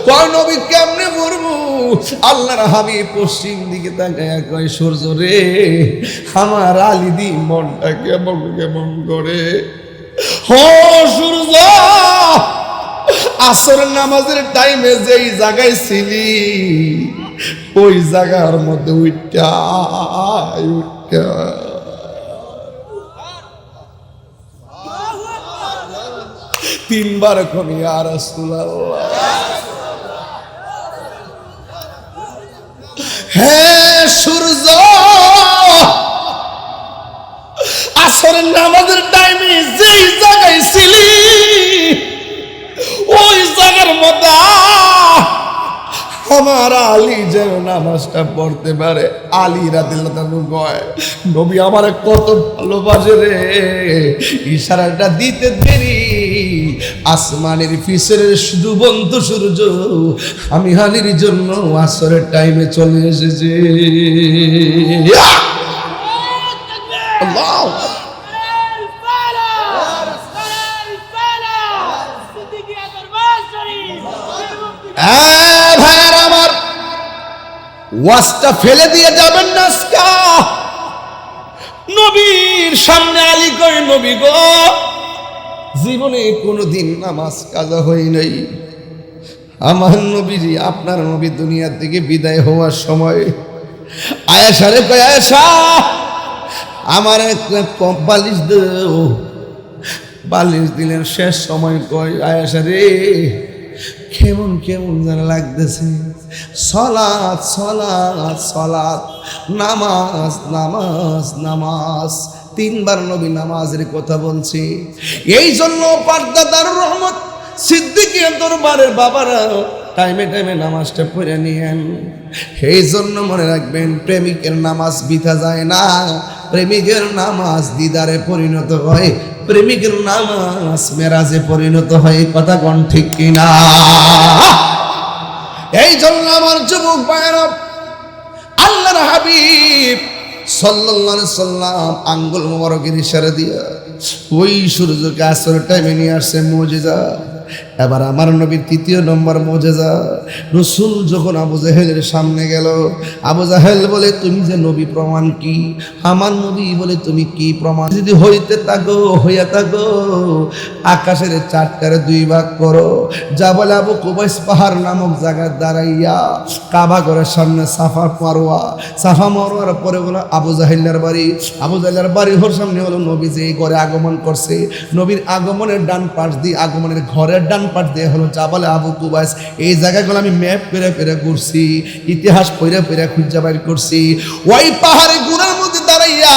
Speaker 2: কয় নবী কেমনে পড়বো? আল্লাহর হাবিব পশ্চিম দিকে তাকায় কয়, সূর্য রে, আমার আলী দি মনটা কেমন কেমন করে। ও সূর্য, আসরের নামাজের টাইমে যেই জায়গায় ছিলি, ওই জায়গার মধ্যে উইটা 3 বার কোন ইয়া রাসূলুল্লাহ। হে সূর্য, আসরের নামাজের টাইমে যেই জায়গায় ছিলি, ওই জায়গার মধ্যে আমার আলী যেন নামাজটা পড়তে পারে। আলী রাদিয়াল্লাহু তাআলা কয়, নবী আমার কত ভালোবাসে রে, ইশারাটা দিতে দেরি আসমানের পিছনে শুধু বন্ধু সূর্য আমি আলীর জন্য আসরের টাইমে চলে এসেছি। আল্লাহ ভাইয়ার আমার, ওয়াজটা ফেলে দিয়ে যাবেন না আজকা। নবীর সামনে আলী কই, নবী গো জীবনে কোনোদিন নামাজ কাজা হয় নাই। আমার নবীজি, আপনার নবী দুনিয়া থেকে বিদায় হওয়ার সময় আয়েশা রে কয়, আয়েশা আমার একটা বালিশ দাও। বালিশ দিলেন, শেষ সময় কয়, আয়েশা রে কেমন কেমন যেন লাগতেছে, সলাৎ সলাৎ সলাৎ, নামাজ নামাজ নামাজ। তিনবার নবী নামাজের কথা বলছি। এই জন্য পর্দাদার রহমত সিদ্দিকের দরবারের বাবারা টাইমে টাইমে নামাজটা পড়ে নিয়েন। এই জন্য মনে রাখবেন, প্রেমিকের নামাজ বৃথা যায় না, প্রেমিকের নামাজ দিদারে পরিণত হয়, প্রেমিকের নামাজ মেরাজে পরিণত হয়। কথা কোন ঠিক কিনা? এই জন্য আমার যুবক ভাইরা, আল্লাহর হাবিব সাল্লাল্লাহু আলাইহি সাল্লাম আঙ্গুল মোবারকের ইশারা দিয়া ওই সূর্যকে আসরের টাইমে নিয়ে আসছে মুজিজা। এবার আমার নবীর তৃতীয় নম্বর মুজিজা, রাসূল যখন আবু জাহেলের সামনে গেল, আবু জাহেল বলে, তুমি যে নবী প্রমাণ কি? আমার নবী বলে, তুমি কি প্রমাণ? যদি হইতে থাকো হইয়া থাকো, আকাশের চারটারে দুই ভাগ করো, যা বলে আবু কুবাইস পাহাড় নামক জায়গায় দাঁড়াইয়া কাবা ঘরের সামনে সাফা মারওয়া, সাফা মারওয়ার পরে বলো আবু জাহেলের বাড়ি, আবু জাহেলের বাড়ি ঘর সামনে হলো নবী যে ঘরে আগমন করছে, নবীর আগমনের ডান পাশ দিয়ে, আগমনের ঘরের ডান পাশ দিয়ে হলো জাবালে আবু কুবাইস। এই জায়গাগুলো আমি ম্যাপ করে করে ঘুরছি, ইতিহাস পড়ে পড়ে খুঁজে বাইর করছি। ওই পাহাড়ে গুড়ার মধ্যে দাঁড়াইয়া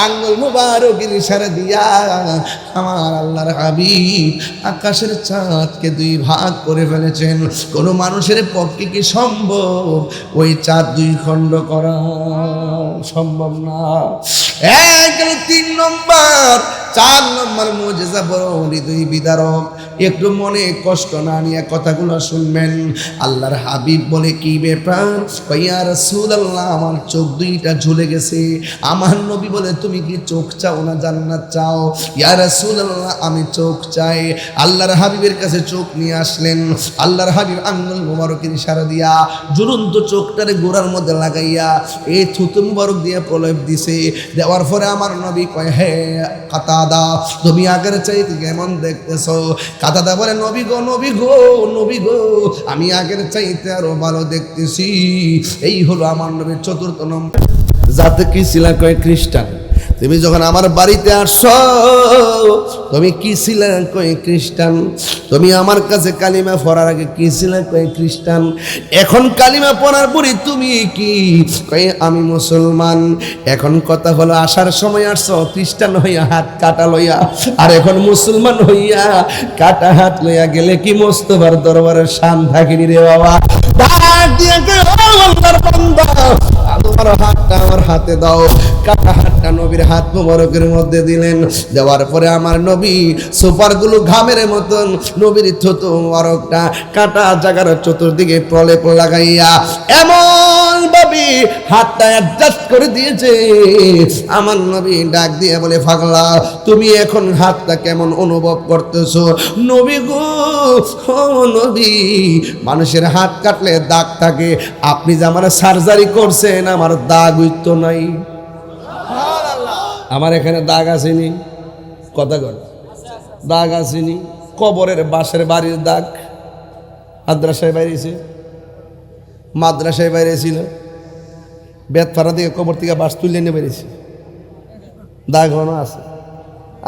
Speaker 2: আঙ্গুল মুবারকের ইশারা দিয়া আমার আল্লাহর হাবিব আকাশের চাঁদকে দুই ভাগ করে ফেলেছেন। কোন মানুষের পক্ষে কি সম্ভব ওই চাঁদ দুই খণ্ড করা? সম্ভব না। তিন নম্বর, চার নম্বর মুজিজা বড় হৃদয় বিদারক। একটু মনে কষ্ট না নিয়ে কথাগুলো শুনবেন। আল্লাহর হাবিব বলে, কি ব্যাপার? ইয়া রাসূলুল্লাহ, আমার চোখ দুইটা ঝুলে গেছে। আমার নবী বলে, তুমি কি চোখ চাও না জান্নাত চাও? ইয়া রাসূলুল্লাহ, আমি চোখ চাই। আল্লাহর হাবিবের কাছে চোখ নিয়ে আসলেন। আল্লাহর হাবিব আঙ্গুল মোবারকের ইশারা দিয়া জ্বলন্ত চোখটারে গোড়ার মধ্যে লাগাইয়া এই থুতু মোবারক দিয়ে প্রলেপ দিছে। দেওয়ার পরে আমার নবী কয়, হে কাতাদা, তুমি আগের চাইতে কেমন দেখতেছো? কাতাদা বলে, নবী গো নবী গো নবী গো, আমি আগের চাইতে আরো ভালো দেখতেছি। এই হলো আমার নবীর চতুর্থ নম্বর। যাতে কি ছিলা? কয় খ্রিস্টান। তুমি যখন আমার বাড়িতে আসছো, তুমি কি ছিলা? কয় খ্রিস্টান। তুমি আমার কাছে কালিমা পড়ার আগে কি ছিলা? কয় খ্রিস্টান। এখন কালিমা পড়ার পরে তুমি কি? কয় আমি মুসলমান। এখন কথা হলো, আসার সময় আসছো খ্রিস্টান হইয়া হাত কাটা লইয়া, আর এখন মুসলমান হইয়া কাটা হাত লইয়া গেলে কি মোস্তফার দরবারের শান থাকিনি রে বাবা? ডাক দিয়ে কয়, ও আল্লাহর বান্দা, তোমার হাতটা আমার হাতে দাও। কাটা হাতটা নবীর হাত মোবারকের মধ্যে দিলেন। দেওয়ার পরে আমার নবী সুপারগুলো ঘামের মতন নবীর থুতু মোবারকটা কাটা জায়গার চতুর্দিকে প্রলেপ লাগাইয়া এমন ভাবে হাতটা অ্যাডজাস্ট করে দিয়েছে। আমার নবী ডাক দিয়ে বলে, পাগলা, তুমি এখন হাতটা কেমন অনুভব করতেছো? নবী গো, ও নবী, মানুষের হাত কাটলে দাগ থাকে, আপনি যে আমার সার্জারি করছেন আমার দাগ হইতো নাই। আমার এখানে দাগ আসেনি, কথা কর, দাগ আসেনি। কবরের বাসের বাড়ির দাগ মাদ্রাসায় বাইরেছে, মাদ্রাসায় বাইরে ছিল, বেতফাড়া থেকে কবর থেকে বাস তুলে নিয়ে বেরিয়েছে, দাগ হনো আছে,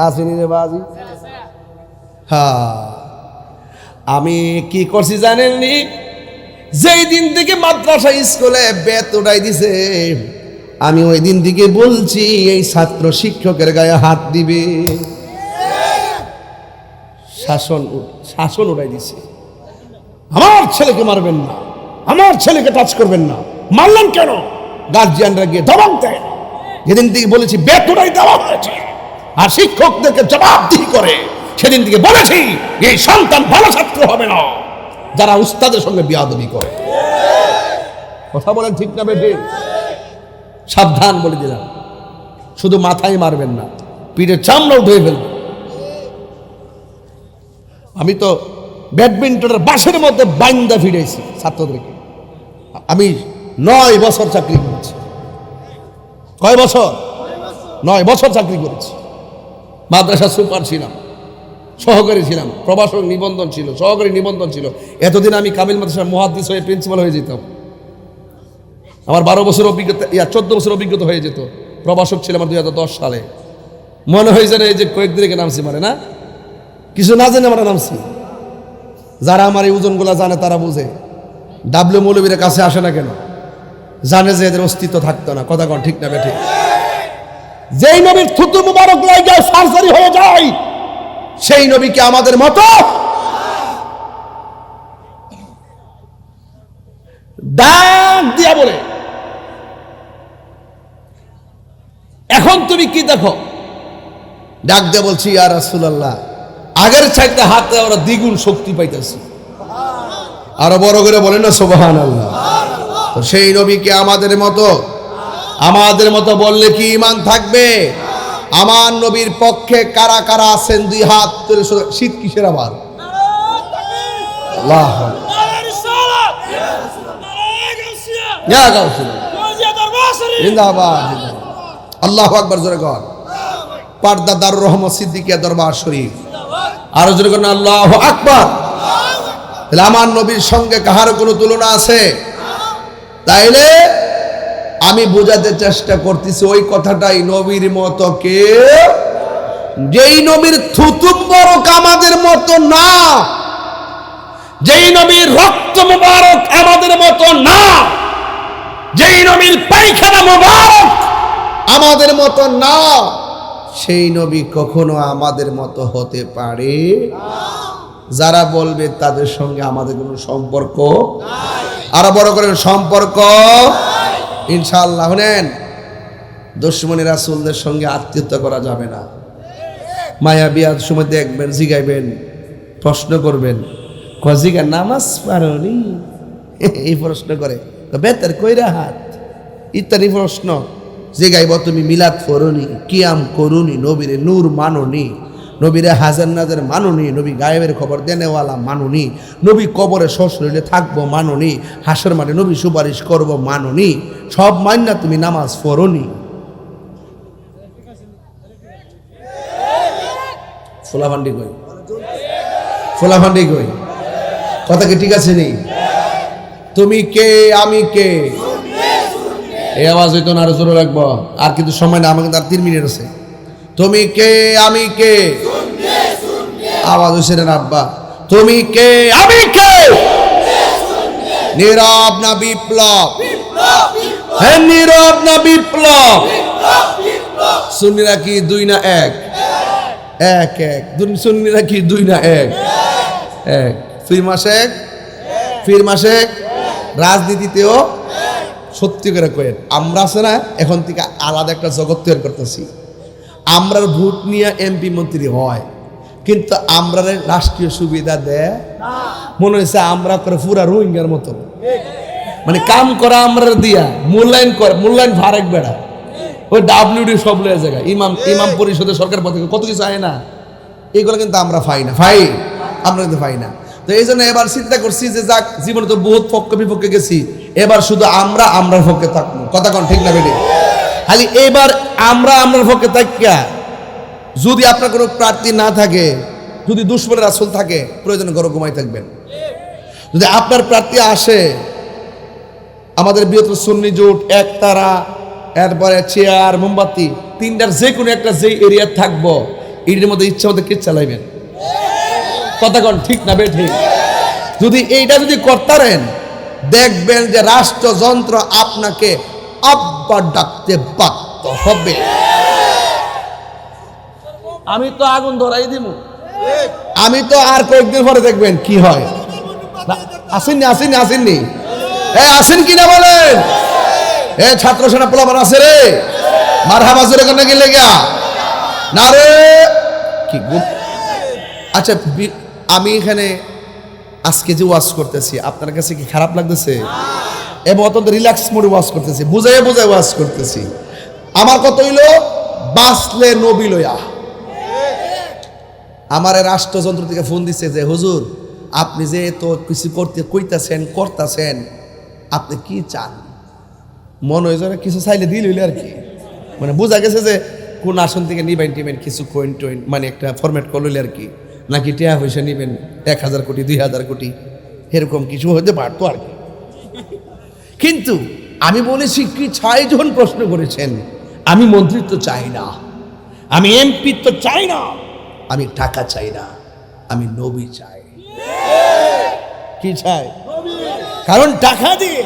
Speaker 2: আসেনি রে বাজি। হ্যাঁ, আমি কি করছি জানেননি? যেই দিন থেকে মাদ্রাসা স্কুলে বেত উঠাই দিছে, আমি ওই দিন থেকে বলছি এই ছাত্র শিক্ষকের গায়ে হাত দিবে। শাসন উঠাই দিছে, আমার ছেলেকে মারবেন না,
Speaker 1: আমার ছেলেকে টাচ করবেন না। মানলেন কেন? গার্জিয়ানরা গিয়ে ধমক দেয়। যেদিন থেকে বলেছি বেতনাই দেওয়া হয়েছে আর শিক্ষকদেরকে জবাবদিহি করে, সেদিন থেকে বলেছি এই সন্তান ভালো ছাত্র হবে না যারা উস্তাদের সঙ্গে বিয়াদবি করে। কথা বলেন ঠিক না বেঠিক? সাবধান বলে দিলাম, শুধু মাথায় মারবেন না, পিঠের চামড়াও ধুয়ে ফেলবেন। আমি তো ব্যাডমিন্টনের বাসের মধ্যে বাইন্দা ফিরেছি ছাত্রদেরকে। আমি 9 বছর চাকরি করেছি। কয় বছর? 9 বছর চাকরি করেছি। মাদ্রাসা সুপার ছিলাম, সহকারী ছিলাম, প্রভাষক নিবন্ধন ছিল, সহকারী নিবন্ধন ছিল। এতদিন আমি কামিল মাদ্রাসার মুহাদ্দিস হয়ে প্রিন্সিপাল হয়ে যেতাম। আমার 12 বছর অভিজ্ঞতা, 14 বছর অভিজ্ঞতা হয়ে যেত। প্রভাষক ছিলাম আমার 2010 সালে। মনে হয়ে যায় এই যে কয়েকদিন আগে নামছি, মানে না কিছু না জেনে আমরা নামছি। যারা আমার এই ওজনগুলা জানে তারা বুঝে। ডাব্লিউ মৌলবীর কাছে আসে না কেন? জানে যে এদের অস্তিত্ব থাকতো না। কথা কন ঠিক না বেঠিক? যেই নবীর থুতু মুবারক লাগে সার্জারি হয়ে যায়, সেই নবী কি আমাদের মতো? ডাক দিয়া বলে, এখন তুমি কি দেখো? ডাক দিয়ে বলছি, ইয়া রাসূলুল্লাহ, আগের চাইতে হাতে আমরা দ্বিগুণ শক্তি পাইতেছি। আরো বড় করে বলেন না সুবহানাল্লাহ। তো সেই নবী কি আমাদের মতো? আমাদের মতো বললে কি ঈমান থাকবে? আমার নবীর পক্ষে কারা কারা আছেন? 2 হাত তুলে। শীত কিসের আবার? আল্লাহ জিন্দাবাদ, আল্লাহু আকবার। জোরে কর। পারদা দারুর রহমত সিদ্দিকিয়া দরবার শরীফ। আরো জোরে কর আল্লাহু আকবার। তাহলে আমার নবীর সঙ্গে কাহার কোনো তুলনা আছে? তাইলে আমি বোঝাতে চেষ্টা করতেছি ওই কথাটাই, নবীর মতো কে? যেই নবীর থুতু মুবারক আমাদের মতো না, যেই নবীর রক্ত মুবারক আমাদের মতো না, যেই নবীর পায়খানা মুবারক আমাদের মতো না, সেই নবী কখনো আমাদের মতো হতে পারে যারা বলবে তাদের সঙ্গে আমাদের কোনো সম্পর্ক আরো বড় করে সম্পর্ক ইনশাআল্লাহ। শুনেন, দুশমনি রাসূলদের সঙ্গে আত্মীয়তা করা যাবে না। মায়া বিয়ার সময় দেখবেন, জিগাইবেন, প্রশ্ন করবেন, কজিগা নামাজ পারোনি, এই প্রশ্ন করে বেতার কইরা হাত ইত্যাদি প্রশ্ন জিগাইব। তুমি মিলাদ পড়নি, কিয়াম করুনি, নবীরে নূর মাননি, নবীরে হাজার নাজার মানুনি, নবী গায়েবের খবর দেনেওয়ালা মানুনি, নবী কবরে শ্বশুরে থাকবো মানুনি, হাসর মাঠে নবী সুপারিশ করবো মানুনি, সব মান্না তুমি নামাজ পড়নি। ফোলাফান্ডি কই? ফোলাফান্ডি কই? কথা কি ঠিক আছে নি? তুমি কে, আমি কে? এই আওয়াজ হইতো না, আরো জোরে রাখবো। আর কিন্তু সময় না, আমাকে আর 3 মিনিট আছে। তুমি কে, আমি কে? আওয়াজ হয়েছে না আব্বা? তুমি কে, আমি কে? নীরব না বিপ্লব? হ্যাঁ, নীরব না বিপ্লব? সুন্নিরা কি 2 না 1? 1 সুন্নিরা কি 2 না 1? ফির মাসে রাজনীতিতেও সত্যি করে কয়েন। আমরা আছে না, এখন থেকে আলাদা একটা জগৎ তৈরি করতেছি। আমরার ভোট নিয়ে এমপি মন্ত্রী হয়, কিন্তু আমরা রাষ্ট্রীয় সুবিধা দেয়। মনে হয়েছে আমরা করে পুরা রোহিঙ্গার মতো, মানে কাম করা আমরা দিয়া মূল্যায়ন করে, মূল্যায়ন ফারেক বেড়া ওই ডাব্লিউডি সব লয়ে জায়গা, ইমাম পরিষদের সরকার পথে কত কিছু আয় না, এগুলো কিন্তু আমরা পাই না, আমরা কিন্তু পাই না। তো এই জন্য এবার চিন্তা করছি যে যাক, জীবনে তো বহুত পক্ষ বিপক্ষে গেছি, এবার শুধু আমরার পক্ষে থাকবো। কথা কন ঠিক না বেটি? খালি এবার আমরার পক্ষে থাকিয়া, যদি আপনার কোনো প্রার্থী না থাকে, যদি দুশমনের রাসূল থাকে, প্রয়োজনে ঘরে ঘুমাই থাকবেন। যদি আপনার প্রার্থী আসে, আমাদের বৃহত্তর সুন্নি জোট, একতারা, এরপরে চেয়ার, মোমবাতি, 3টার যে কোনো একটা যেই এরিয়া থাকবো, এর মধ্যে ইচ্ছা মতো কে চালাইবেন। কথা কন ঠিক না বেঠি? যদি এইটা যদি করতারেন, দেখবেন যে রাষ্ট্রযন্ত্র আপনাকে আব্বা ডাকতে বাধ্য হবে। আমি তো আগুন ধরাই দিব, আমি তো আর কয়েকদিন পরে দেখবেন কি হয়। আসেননি
Speaker 2: আসেন কিনা বলেন? ছাত্র সেনা পোলাপান আছে রে, মারহাবা জোরে কেন গেলে গা না রে কি আচ্ছা আমি এখানে আজকে যে ওয়াজ করতেছি আপনার কাছে কি খারাপ লাগতেছে? এবং অত্যন্ত রিল্যাক্স মোডে ওয়াজ করতেছি, বুঝাই ওয়াজ করতেছি। আমার কত হইল বাসলে নবী লয়া। আমার রাষ্ট্রযন্ত্র থেকে ফোন দিচ্ছে যে হুজুর আপনি যে তো কিছু করতেছেন আপনি কি চান? মনে হয় যেন কিছু চাইলে দিল হইলে আর কি, মানে বোঝা গেছে যে কোন আসন থেকে নিবেন টিবেন কিছু কয়েন টয়েন, মানে একটা ফরম্যাট করলে আর কি, নাকি টাকা পয়সা নিবেন 1000 কোটি 2000 কোটি এরকম কিছু হতে পারতো আর কি। কিন্তু আমি বলেছি কি চাই যখন প্রশ্ন করেছেন, আমি মন্ত্রিত্ব চাই না, আমি এমপিত্ব চাই না, আমি টাকা চাই না, আমি নবী চাই। কি চাই? কারণ টাকা দিয়ে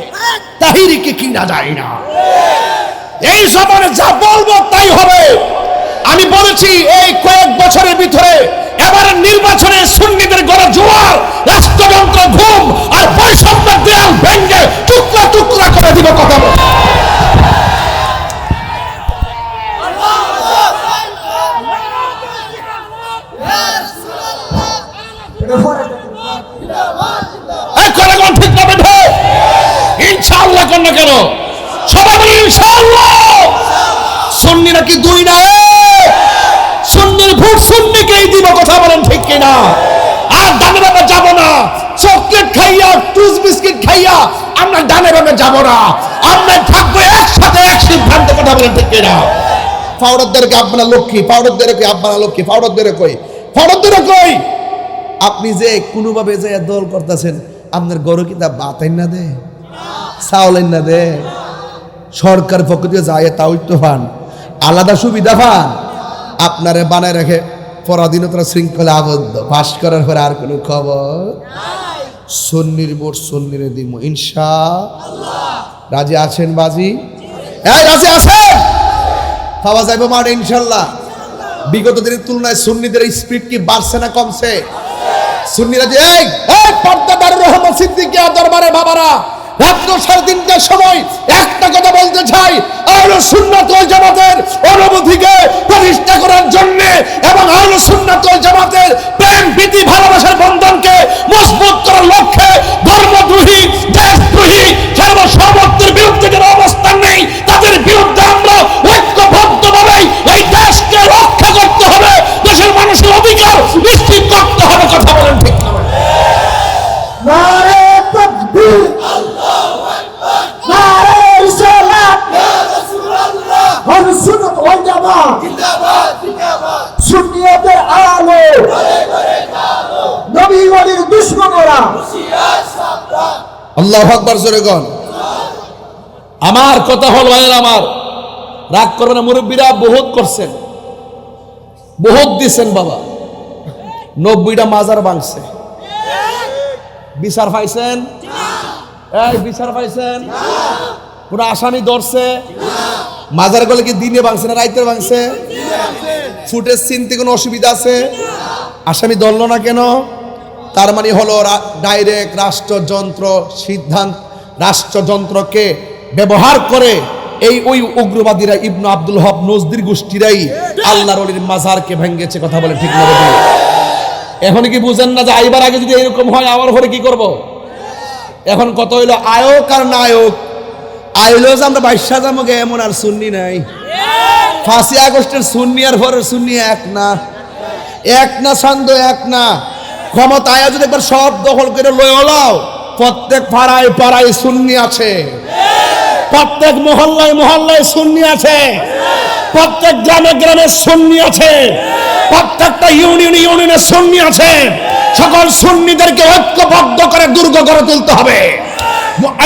Speaker 2: তাহিরিকে কিনা যায় না। এই সময়ে যা বলবো তাই হবে। আমি বলেছি এই কয়েক বছরের ভিতরে এবারের নির্বাচনে সুন্নিদের গড়া জোয়ার, রাষ্ট্রযন্ত্র ঘুম আর বৈষম্যের দেয়াল ভেঙে টুকরা টুকরা করে দিব। কথা বল। ঠিক না বেঠে ইনশাআল্লাহ কর না কেন? সবাই বলি ইনশাআল্লাহ। সুন্নিরা কি দুই না? সুন্নির ভোট সুন্নিকেই দিব। কথা বলেন ঠিক কিনা? আর ডানে বামে যাব না। চকলেট খাইয়া টুস বিস্কিট খাইয়া আমরা ডানে বামে যাব না। আমরা থাকবো একসাথে, এক সিদ্ধান্তে। কথা বলেন ঠিক কিনা? পাউডারদেরকে আপনারা লক্ষ্মী, পাউডারদেরকে আপনারা লক্ষ্মী, পাউডারদের কই আপনি যে কোনোভাবে যে দল করতেছেন, আপনার গরু কিতাব বাতাই না দে, চাউলেন না দে, সরকার পক্ষ থেকে যায় তাও তো পান, আলাদা সুবিধা পান, আপনারে বানায় রাখে পরাধীনতার শৃঙ্খলা আবদ্ধ। পাস করার পরে আর কোনো খবর। সুন্নির ভোট সুন্নিরে দিব ইনশাআল্লাহ। রাজি আছেন বাজি? রাজি আছেন? পাওয়া যাবে মাঠে ইনশাআল্লাহ। বিগত দিনের তুলনায় সুন্নিদের স্পিড কি বাড়ছে না কমছে? সুন্নিরা যে পর্দা দারুর রহমান সিদ্দিকিয়া দরবারে বাবারা রাত্র 3:30টার সময় একটা কথা বলতে চাই, আহলে সুন্নাত ওয়াল জামাতের অনুভূতিকে প্রতিষ্ঠা করার জন্য এবং আহলে সুন্নাত ওয়াল জামাতের প্রেম প্রীতি ভালোবাসার বন্ধনকে মজবুত করার লক্ষ্যে ধর্মদ্রোহী, দেশদ্রোহী, সার্বভৌমত্বের বিরুদ্ধে যারা অবস্থান নেই তাদের বিরুদ্ধে আমরা ঐক্যবদ্ধভাবে এই দেশকে রক্ষা করতে হবে, দেশের মানুষের অধিকার নিশ্চিত করতে হবে। কথা বলেন ঠিক না?
Speaker 4: নারে তাকবীর, আল্লাহু আকবার, নারে রিসালাত, ইয়া রাসূলুল্লাহ, আহলে সুন্নাত ওয়াল জামাত জিন্দাবাদ, জিন্দাবাদ, সুন্নিয়তের আলো ঘরে ঘরে আলো, নবী ওয়ালির দুশমনেরা হুঁশিয়ার সাবধান।
Speaker 2: আল্লাহু আকবার জোরে কোন। আমার কথা হল ভাইয়ের, আমার রাগ করবেন না, মুরব্বীরা বহুত করছেন, বহুত দিছেন বাবা। 90টা মাজার ভাঙছে, বিচার পাইছেন? বিচার পাইছেন? কোন আসামি ধরছে? মাজার গুলো কি দিনে ভাঙছে না রাইতে ভাঙছে? ফুটেজ চিনতে কোনো অসুবিধা আছে? আসামি ধরলো না কেন? তার মানে হলো ডাইরেক্ট রাষ্ট্রযন্ত্রকে ব্যবহার করে ওই উগ্রবাদীরা ইবনে আব্দুল হক নজদির গোষ্ঠীরাই আল্লাহর ওলির মাজারকে ভেঙেছে। কথা বলে ঠিক না? এখন কি বুঝেন না যে আইবার আগে যদি এরকম হয় আমার ঘরে কি করব? এখন কত হইলো আয়োগ আর নায়ক। আইলো যে আমরা 22 জামকে এমন আর সুন্নি নাই। 5 আগস্টের সুন্নি আর ভরের সুন্নি এক না ছন্দ এক না। ক্ষমতায় যদি একবার সব দখল করে লয়ে হলাও, প্রত্যেক পাড়ায় পাড়ায় সুন্নি আছে, প্রত্যেক মহল্লায় মহল্লায় সুন্নি আছে, প্রত্যেক গ্রামে গ্রামে সুন্নি আছে, প্রত্যেকটা ইউনিয়নে সুন্নি আছে। সকল সুন্নিদেরকে ঐক্যবদ্ধ করে দুর্গ গড়ে তুলতে হবে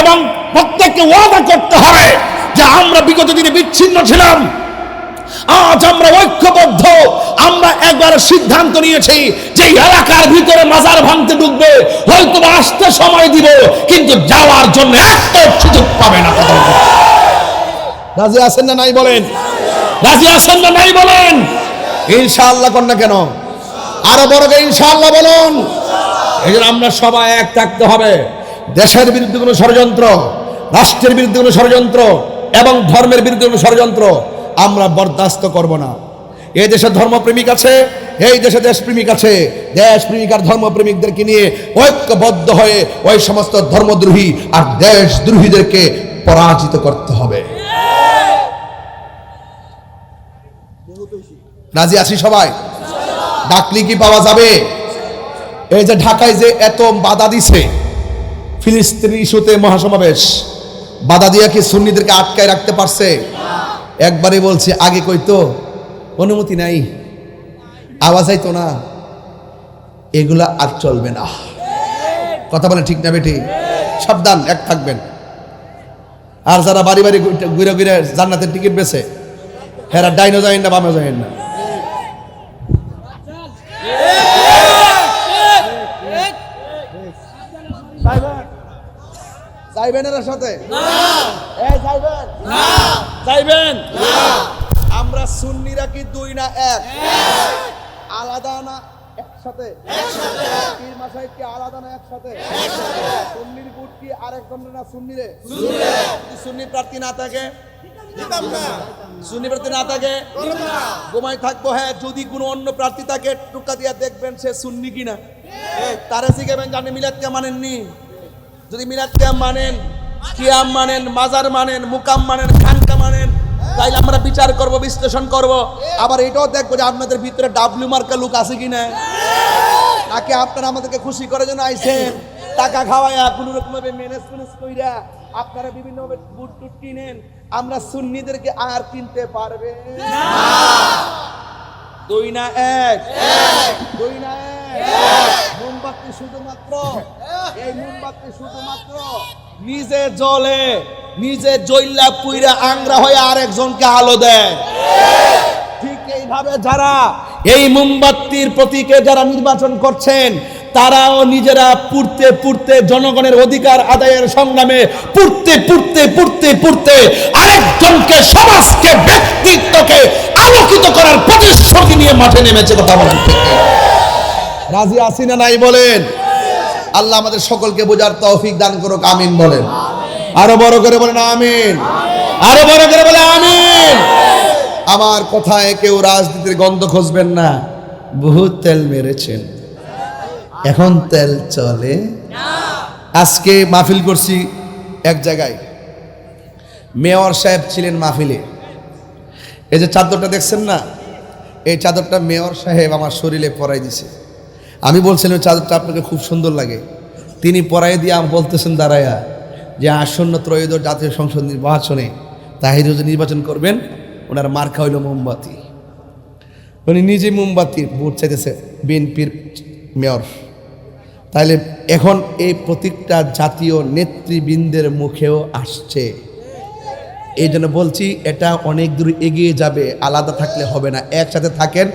Speaker 2: এবং প্রত্যেককে ওয়াদা করতে হবে যে আমরা বিগত দিনে বিচ্ছিন্ন ছিলাম, আজ আমরা ঐক্যবদ্ধ। আমরা একবার সিদ্ধান্ত নিয়েছি যে এলাকার ভিতরে মাজার ভাঙতে ঢুকবে, হয়তো আসতে সময় দিব, কিন্তু যাওয়ার জন্য একটা সুযোগ পাবে না। রাজি আছেন না নাই বলেন? রাজি আছেন না নাই বলেন? ইনশাআল্লাহ কর না কেন? আরো বড় করে ইনশাআল্লাহ বলুন। এই জন্য আমরা সবাই এক থাকতে হবে। দেশের বিরুদ্ধে কোনো ষড়যন্ত্র, রাষ্ট্রের বিরুদ্ধে কোনো ষড়যন্ত্র এবং ধর্মের বিরুদ্ধে কোনো ষড়যন্ত্র আমরা বরদাস্ত করব না। এই দেশে ধর্মপ্রেমিক আছে, এই দেশে দেশপ্রেমিক আছে। দেশপ্রেমিক আর ধর্মপ্রেমিকদেরকে নিয়ে ঐক্যবদ্ধ হয়ে ওই সমস্ত ধর্মদ্রোহী আর দেশদ্রোহীদেরকে পরাজিত করতে হবে। রাজি আছি সবাই? ডাকলি কি পাওয়া যাবে? এই যে ঢাকায় যে এত বাধা দিছে, ফিলিস্তিনি ইস্যুতে মহাসমাবেশ, বাধা দিয়া কি সুন্নিদেরকে আটকায় রাখতে পারছে? একবারে বলছে, আগে কইতো অনুমতি নাই, আওয়াজ আইতো না, এগুলা আর চলবে না। কথা বলে ঠিক না বেটি? সাবধান, এক থাকবেন। আর যারা বাড়ি বাড়ি ঘুরে ঘুরে জান্নাতের টিকিট বেছে, হেরা ডাইনো যাইন না বামে যাইন না। যাইবেন এর সাথে? যাইবেন? আমরা সুন্নিরা কি দুই না এক? আলাদা না একসাথে? পীর মাশায়েখ কি আলাদা না একসাথে? সুন্নির ভোট কি আরেকজন না সুন্নিরে? যদি সুন্নি প্রার্থী না থাকে, সুন্নি প্রার্থী না থাকে, ঘুমাই থাকবো। হ্যাঁ, যদি কোনো অন্য প্রার্থী থাকে টুকা দিয়া দেখবেন সে সুন্নি কিনা। তারা শিখাবেন জানি মিলাদ কে মানেননি। যদি মিলাদ কিয়াম মানেন, কিয়াম মানেন, মাজার মানেন, মুকাম মানেন, খানকা মানেন, তাইলে আমরা বিচার করব, বিশ্লেষণ করব। আবার এটাও দেখবো যে আপনাদের ভিতরে ডাব্লিউ মার্কা লোক আছে কিনা, নাকি আপনারা আমাদেরকে খুশি করার জন্য আইছেন, টাকা খাওয়ায়া কোনো রকম ভাবে ম্যানেজ কইরা আপনারা বিভিন্ন ভাবে বুট টুট কিনেন। আমরা সুন্নিদেরকে আর কিনতে পারবে না। দুই না এক? দুই না এক? মোমবাতি শুধুমাত্র, এই মোমবাতি শুধুমাত্র নিজে জ্বলে, নিজে জ্বললা পুইরা আংরা হয়ে আরেকজনকে আলো দেয়। ঠিক এইভাবে যারা এই মোমবাতির প্রতীকে যারা নির্বাচন করছেন, তারাও নিজেরা পুড়তে পুড়তে জনগণের অধিকার আদায়ের সংগ্রামে পুড়তে পুড়তে পুড়তে পুড়তে আরেকজনকে, সমাজকে, ব্যক্তিত্বকে আলোকিত করার প্রতিশ্রুতি নিয়ে মাঠে নেমেছে। কথা বলেন ঠিক? রাজি আছি না নাই বলেন? আল্লাহ আমাদের সকলকে বোঝার তৌফিক দান করুক, আমিন বলেন। আরো বড় করে বলেন আমিন। আরো বড় করে বলে আমিন। আমার কথায় কেউ রাজনীতির গন্ধ খুঁজবেন না। বহুত তেল মেরেছেন, এখন তেল চলে না। আজকে মাহফিল করছি এক জায়গায়, মেয়র সাহেব ছিলেন মাহফিলে। এই যে চাদরটা দেখছেন না, এই চাদরটা মেয়র সাহেব আমার শরীরে পরাই দিছে। আমি বলছিলাম চাদরটা আপনাকে খুব সুন্দর লাগে। তিনি পরাই দিয়ে আমি বলতেছেন দাঁড়ায়া যে আসন্ন ত্রয়োদশ জাতীয় সংসদ নির্বাচনে তাহির নির্বাচন করবেন, ওনার মার্কা হইল মোমবাতি। উনি নিজে মোমবাতি ভোট চাইতেছে বিএনপির মেয়র। তাহলে এখন এই প্রতীকটা জাতীয় নেতৃবৃন্দের মুখেও আসছে। এই জন্য বলছি এটা অনেক দূর এগিয়ে যাবে, আলাদা থাকলে হবে না, একসাথে থাকেন।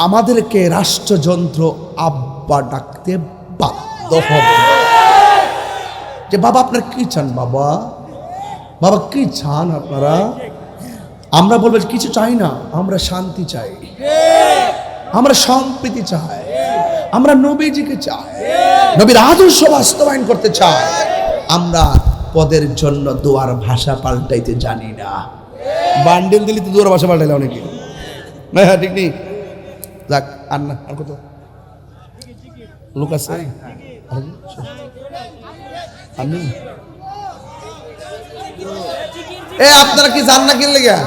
Speaker 2: আমাদেরকে রাষ্ট্রযন্ত্র আব্বা ডাকতে বাধ্য হবে। যে বাবা আপনার কি চান, বাবা বাবা কি চান আপনারা? আমরা বলবো কিছু চাই না, আমরা শান্তি চাই, আমরা সম্প্রীতি চাই, আমরা নবীজিকে চাই, নবীর আদর্শ বাস্তবায়ন করতে চাই। আমরা পদের জন্য দুয়ার ভাষা পাল্টাইতে জানি না। বান্ডেল দিলি তো দুয়ার ভাষা পাল্টাইলে অনেকে, হ্যাঁ ঠিক নেই। যাক, আর না, আর কত লোক আছে? আপনারা কি জান না কিনলে গা?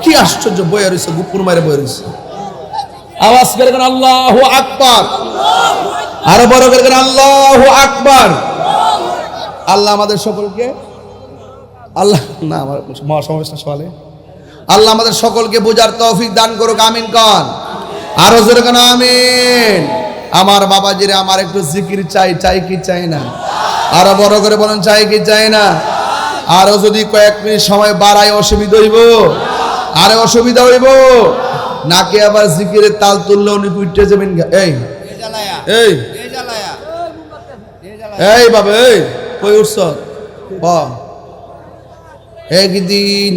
Speaker 2: কি আশ্চর্য বয়ে রয়েছে, গুপুর মারে বয়ে রয়েছে। আওয়াজ করে কেন আল্লাহু আকবার? আরো বড় করে কেন আল্লাহু আকবার? আল্লাহ আমাদের সকলকে, আল্লাহ না আমার মহাসমাবেশটা সকালে, আল্লাহ আমাদের সকলকে বোঝার তৌফিক দান করুক, আমিন কন। আরো জোরে কেন আমিন। আমার বাবাজিরে আমার একটু জিকির চাই, চাই কি চাই না? আরো বড় করে বলেন চাই কি চাই না? আরো যদি কয়েক মিনিট সময় বাড়ায় অসুবিধা হইব? আরে অসুবিধা হইব নাকি? আবার জিকিরের তাল তুললে উনি উঠতে যাবেন। এই এই এই বাবা, এই কই উঠছ? একদিন